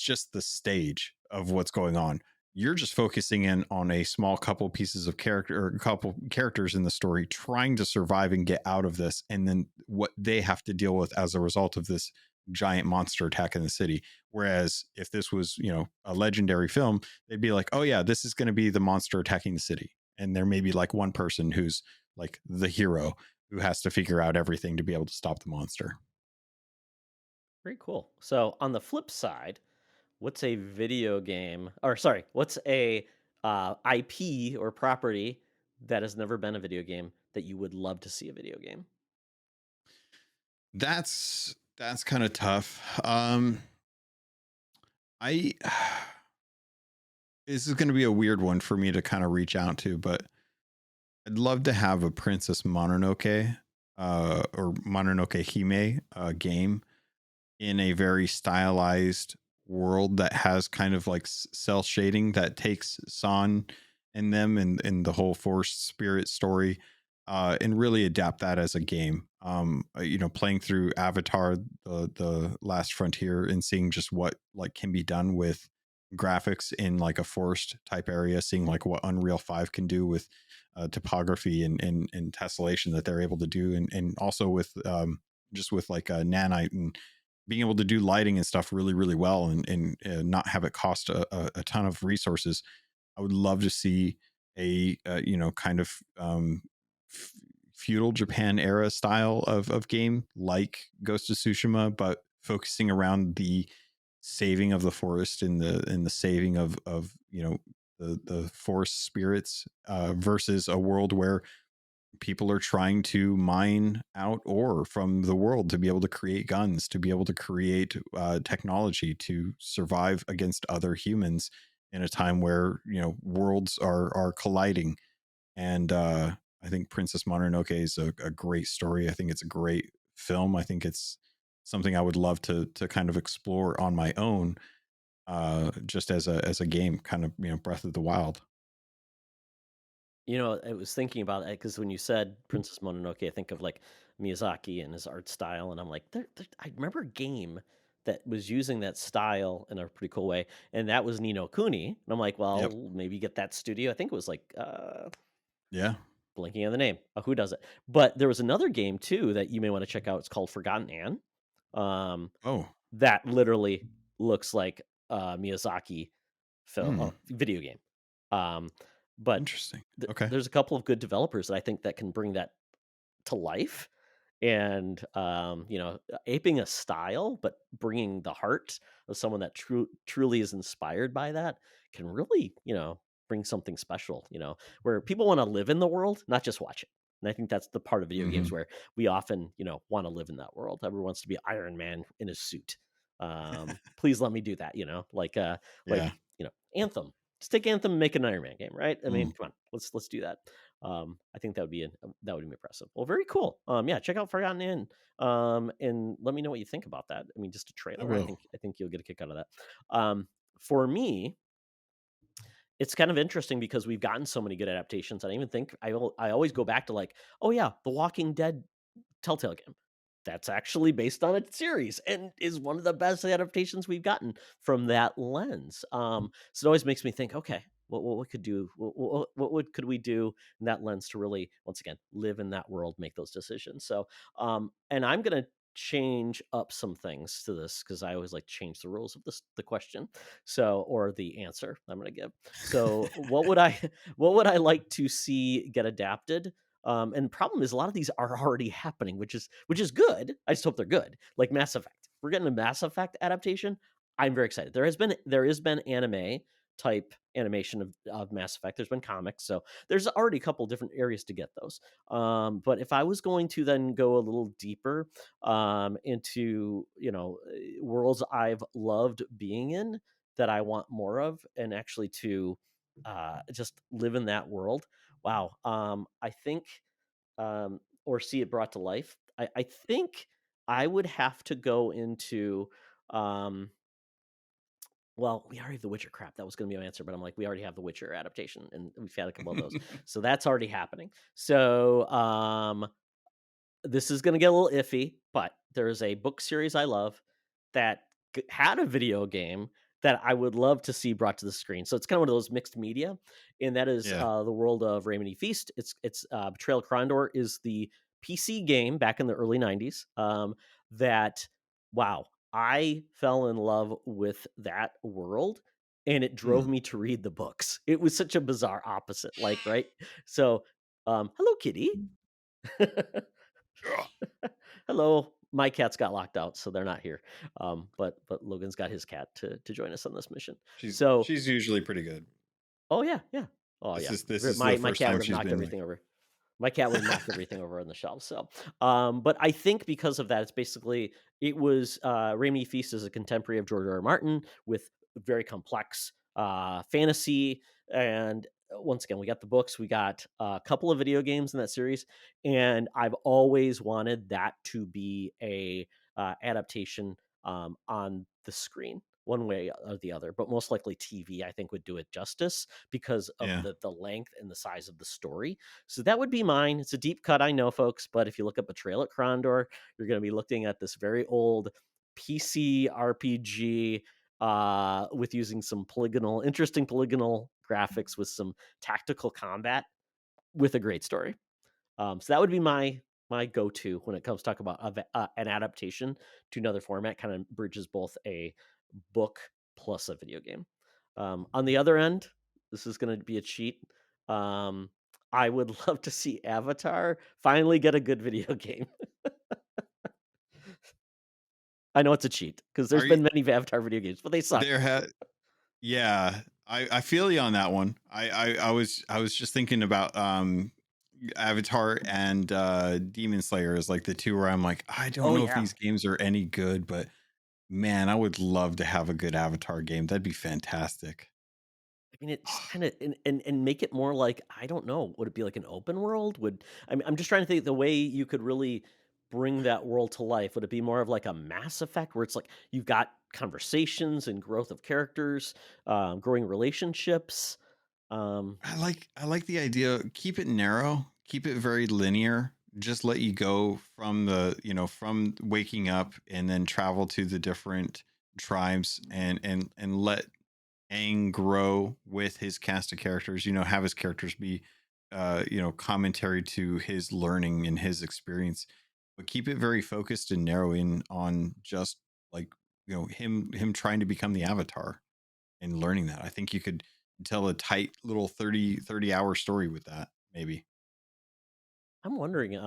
just the stage of what's going on. You're just focusing in on a small couple pieces of character or a couple characters in the story trying to survive and get out of this, and then what they have to deal with as a result of this giant monster attack in the city. Whereas if this was, a legendary film, they'd be like, oh yeah, this is going to be the monster attacking the city. And there may be like one person who's like the hero who has to figure out everything to be able to stop the monster. Very cool. So on the flip side, what's a video game, or sorry, what's a IP or property that has never been a video game that you would love to see a video game? That's kind of tough. I this is going to be a weird one for me to kind of reach out to, but I'd love to have a Princess Mononoke or Mononoke Hime game in a very stylized world that has kind of like cell shading that takes San and them and the whole forest spirit story and really adapt that as a game. Playing through Avatar, the Last Frontier, and seeing just what like can be done with graphics in like a forest type area, seeing like what Unreal 5 can do with topography and tessellation that they're able to do, and also with just with like a nanite and being able to do lighting and stuff really, really well and not have it cost a ton of resources. I would love to see a kind of feudal Japan era style of game like Ghost of Tsushima, but focusing around the saving of the forest and the saving of the forest spirits versus a world where people are trying to mine out ore from the world to be able to create guns, to be able to create technology to survive against other humans in a time where worlds are colliding. And I think Princess Mononoke is a great story. I think it's a great film. I think it's something I would love to kind of explore on my own, just as a game, kind of Breath of the Wild. I was thinking about it because when you said Princess Mononoke, I think of like Miyazaki and his art style, and I'm like, I remember a game that was using that style in a pretty cool way, and that was Ni no Kuni. And I'm like, well, Yep. maybe get that studio. I think it was like Yeah. blinking on the name. Who does it? But there was another game too that you may want to check out. It's called Forgotten Anne. Oh, That literally looks like a Miyazaki film video game. But interesting. Okay. there's a couple of good developers that I think that can bring that to life, and aping a style, but bringing the heart of someone that truly is inspired by that can really bring something special. Where people want to live in the world, not just watch it. And I think that's the part of video games where we often want to live in that world. Everyone wants to be Iron Man in his suit. Please let me do that. Like Yeah. Anthem. Just take Anthem and make an Iron Man game, right? I mean, Mm. come on, let's do that. I think that would be impressive. Well, very cool. Yeah, check out Forgotten Inn, and let me know what you think about that. I mean, just a I trailer. will. I think you'll get a kick out of that. For me, it's kind of interesting because we've gotten so many good adaptations. I even think I always go back to like, oh yeah, The Walking Dead Telltale game. That's actually based on a series and is one of the best adaptations we've gotten from that lens. So it always makes me think, okay, what could do? Could we do in that lens to really, once again, live in that world, make those decisions? So, and I'm gonna change up some things to this because I always like to change the rules of the question, so or the answer I'm gonna give. So, what would I like to see get adapted? And the problem is a lot of these are already happening, which is good. I just hope they're good. Like Mass Effect. We're getting a Mass Effect adaptation. I'm very excited. There has been anime type animation of Mass Effect. There's been comics, so there's already a couple different areas to get those. But if I was going to then go a little deeper into worlds I've loved being in that I want more of, and actually to just live in that world. Wow. I think, or see it brought to life. I think I would have to go into, um, Well, we already have The Witcher. Crap, that was going to be my answer, but I'm like, we already have The Witcher adaptation, and we've had a couple of those, so that's already happening. So, this is going to get a little iffy, but there's a book series I love that had a video game that I would love to see brought to the screen. So it's kind of one of those mixed media, and that is Yeah. the world of Raymond E. Feast. It's Betrayal at Condor is the PC game back in the early '90s. That wow, I fell in love with that world, and it drove me to read the books. It was such a bizarre opposite, like right. So, hello, kitty. Hello. My cats got locked out, so they're not here. But Logan's got his cat to join us on this mission. So, She's usually pretty good. oh yeah, yeah, oh yeah. This is My the first cat time would have she's knocked been everything over. My cat would have knocked everything over on the shelf. So, but I think because of that, it's basically it was Raimi Feast is a contemporary of George R. R. Martin with very complex fantasy. And once again, we got the books, we got a couple of video games in that series, and I've always wanted that to be a adaptation on the screen, one way or the other. But most likely, TV I think would do it justice because of Yeah. the length and the size of the story. So that would be mine. It's a deep cut, I know, folks, but if you look up Betrayal at Condor, you're going to be looking at this very old PC RPG with using some interesting polygonal graphics with some tactical combat with a great story. So that would be my go-to when it comes to talk about an adaptation to another format. Kind of bridges both a book plus a video game. On the other end, this is going to be a cheat. I would love to see Avatar finally get a good video game. I know it's a cheat because there's Are been you many Avatar video games, but they suck. there? Yeah, I feel you on that one. I was just thinking about Avatar and Demon Slayer is like the two where I'm like, I don't Oh know if yeah. these games are any good, but man, I would love to have a good Avatar game. That'd be fantastic. I mean, it's kind of and make it more like I don't know. Would it be like an open world? I'm just trying to think the way you could really bring that world to life. Would it be more of like a Mass Effect where it's like you've got conversations and growth of characters, growing relationships? Um, I like the idea. Keep it narrow, keep it very linear. Just let you go from from waking up and then travel to the different tribes and let Aang grow with his cast of characters, have his characters be commentary to his learning and his experience, but keep it very focused and narrow in on just like him trying to become the avatar and learning that. I think you could tell a tight little 30 hour story with that, maybe. I'm wondering. Do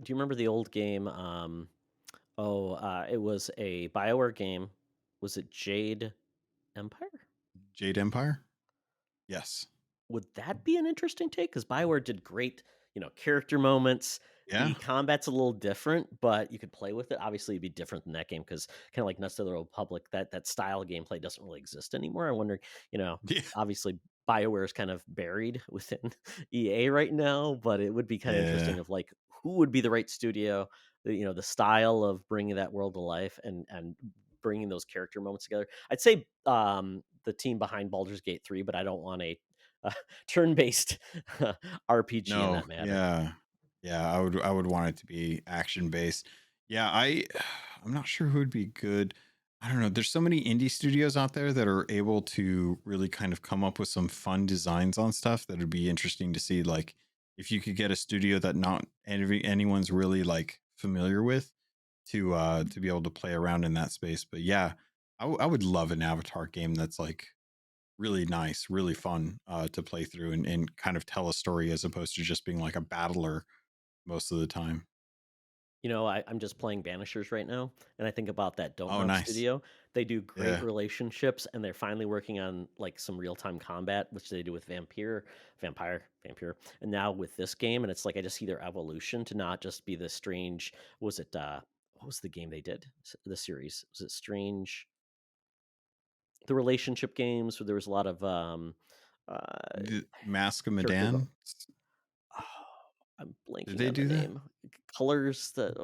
you remember the old game? It was a BioWare game. Was it Jade Empire? Jade Empire. Yes. Would that be an interesting take? Because Bioware did great, character moments. Yeah. The combat's a little different, but you could play with it. Obviously, it'd be different than that game because kind of like Knights of the Republic, that style of gameplay doesn't really exist anymore. I wonder, Yeah. obviously Bioware is kind of buried within EA right now, but it would be kind of Yeah. interesting of like who would be the right studio, the style of bringing that world to life and bringing those character moments together. I'd say the team behind Baldur's Gate 3, but I don't want a turn-based RPG in No. that matter. Yeah. I would want it to be action based. Yeah. I'm not sure who would be good. I don't know. There's so many indie studios out there that are able to really kind of come up with some fun designs on stuff that would be interesting to see. Like if you could get a studio that not anyone's really like familiar with to be able to play around in that space. But yeah, I would love an Avatar game that's like really nice, really fun to play through and kind of tell a story as opposed to just being like a battler most of the time. I'm just playing Banishers right now, and I think about that Don't Oh, Nod nice. studio. They do great Yeah. relationships, and they're finally working on like some real time combat, which they do with Vampire, and now with this game. And it's like I just see their evolution to not just be the strange. Was it what was the game they did? The series was it Strange? The relationship games where there was a lot of The Mask of character. Medan. Oh, I'm Did blanking they on the do that? name. Colors that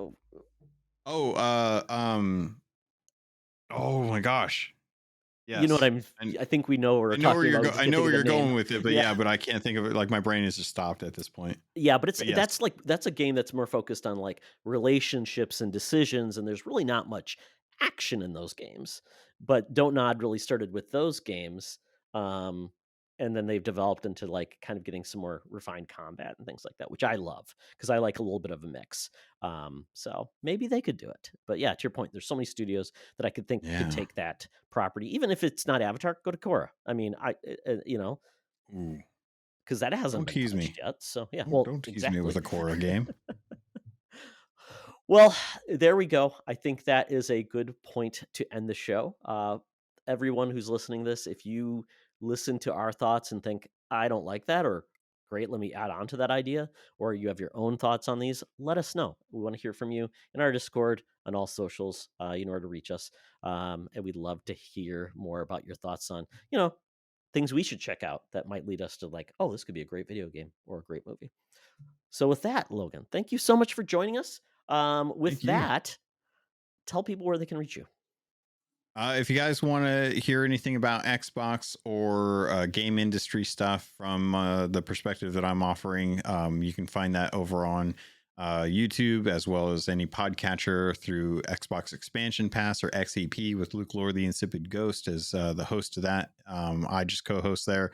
Oh, oh my gosh. Yes. You know what I'm? And I think we know where we're I know where talking you're about. I know where you're going with it, but Yeah. yeah, but I can't think of it. Like my brain is just stopped at this point. Yeah, but But yes. that's a game that's more focused on like relationships and decisions, and there's really not much action in those games. But Don't Nod really started with those games, um, and then they've developed into like kind of getting some more refined combat and things like that, which I love because I like a little bit of a mix. So maybe they could do it. But yeah, to your point, there's so many studios that I could think Yeah. could take that property, even if it's not Avatar. Go to Korra. I mean, Ooh. because that hasn't Don't been tease me. touched yet. So yeah, Don't- well, don't tease exactly. me with a Korra game. Well, there we go. I think that is a good point to end the show. Everyone who's listening to this, if you listen to our thoughts and think, I don't like that, or great, let me add on to that idea, or you have your own thoughts on these, let us know. We want to hear from you in our Discord on all socials. You know where to reach us. And we'd love to hear more about your thoughts on, things we should check out that might lead us to like, oh, this could be a great video game or a great movie. So with that, Logan, thank you so much for joining us. With Thank you. that, tell people where they can reach you. If you guys want to hear anything about Xbox or game industry stuff from the perspective that I'm offering, you can find that over on YouTube, as well as any podcatcher through Xbox Expansion Pass or XEP with Luke Lore the Insipid Ghost as the host of that. I just co-host there.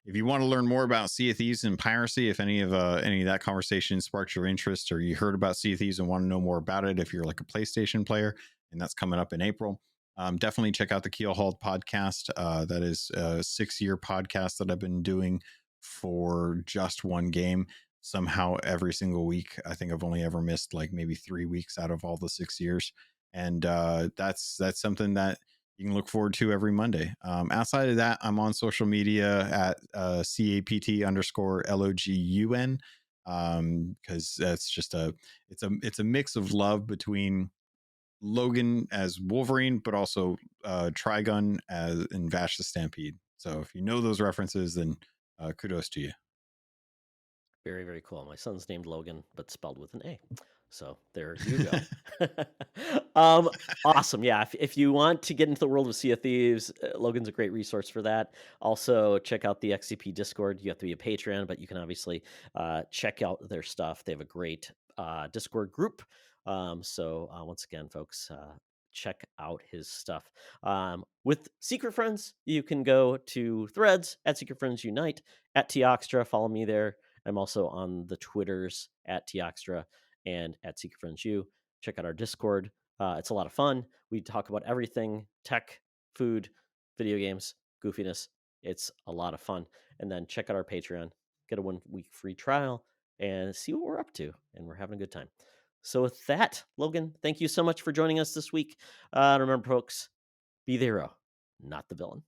If you want to learn more about Sea of Thieves and piracy, if any of that conversation sparks your interest, or you heard about Sea of Thieves and want to know more about it, if you're like a PlayStation player, and that's coming up in April, definitely check out the Keelhauled podcast. That is a 6-year podcast that I've been doing for just one game. Somehow every single week. I think I've only ever missed like maybe 3 weeks out of all the 6 years. And that's something that you can look forward to every Monday. Outside of that, I'm on social media at CAPT_LOGUN, because that's just it's a mix of love between Logan as Wolverine, but also Trigun as in Vash the Stampede. So if you know those references, then kudos to you. Very, very cool. My son's named Logan, but spelled with an A. So there you go. Awesome. Yeah. If you want to get into the world of Sea of Thieves, Logan's a great resource for that. Also, check out the XCP Discord. You have to be a Patreon, but you can obviously check out their stuff. They have a great Discord group. So once again, folks, check out his stuff. With Secret Friends, you can go to Threads at Secret Friends Unite, at Toxtra. Follow me there. I'm also on the Twitters at Toxtra and at Secret Friends U. Check out our Discord. It's a lot of fun. We talk about everything: tech, food, video games, goofiness. It's a lot of fun. And then check out our Patreon. Get a 1-week free trial and see what we're up to. And we're having a good time. So with that, Logan, thank you so much for joining us this week. Remember, folks, be the hero, not the villain.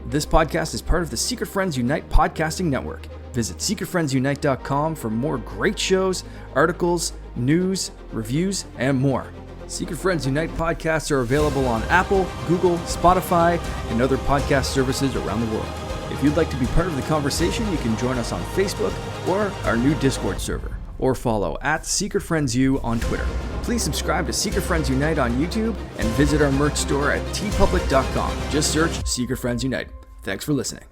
This podcast is part of the Secret Friends Unite podcasting network. Visit secretfriendsunite.com for more great shows, articles, news, reviews, and more. Secret Friends Unite podcasts are available on Apple, Google, Spotify, and other podcast services around the world. If you'd like to be part of the conversation, you can join us on Facebook or our new Discord server, or follow at Secret Friends U on Twitter. Please subscribe to Secret Friends Unite on YouTube and visit our merch store at tpublic.com. Just search Secret Friends Unite. Thanks for listening.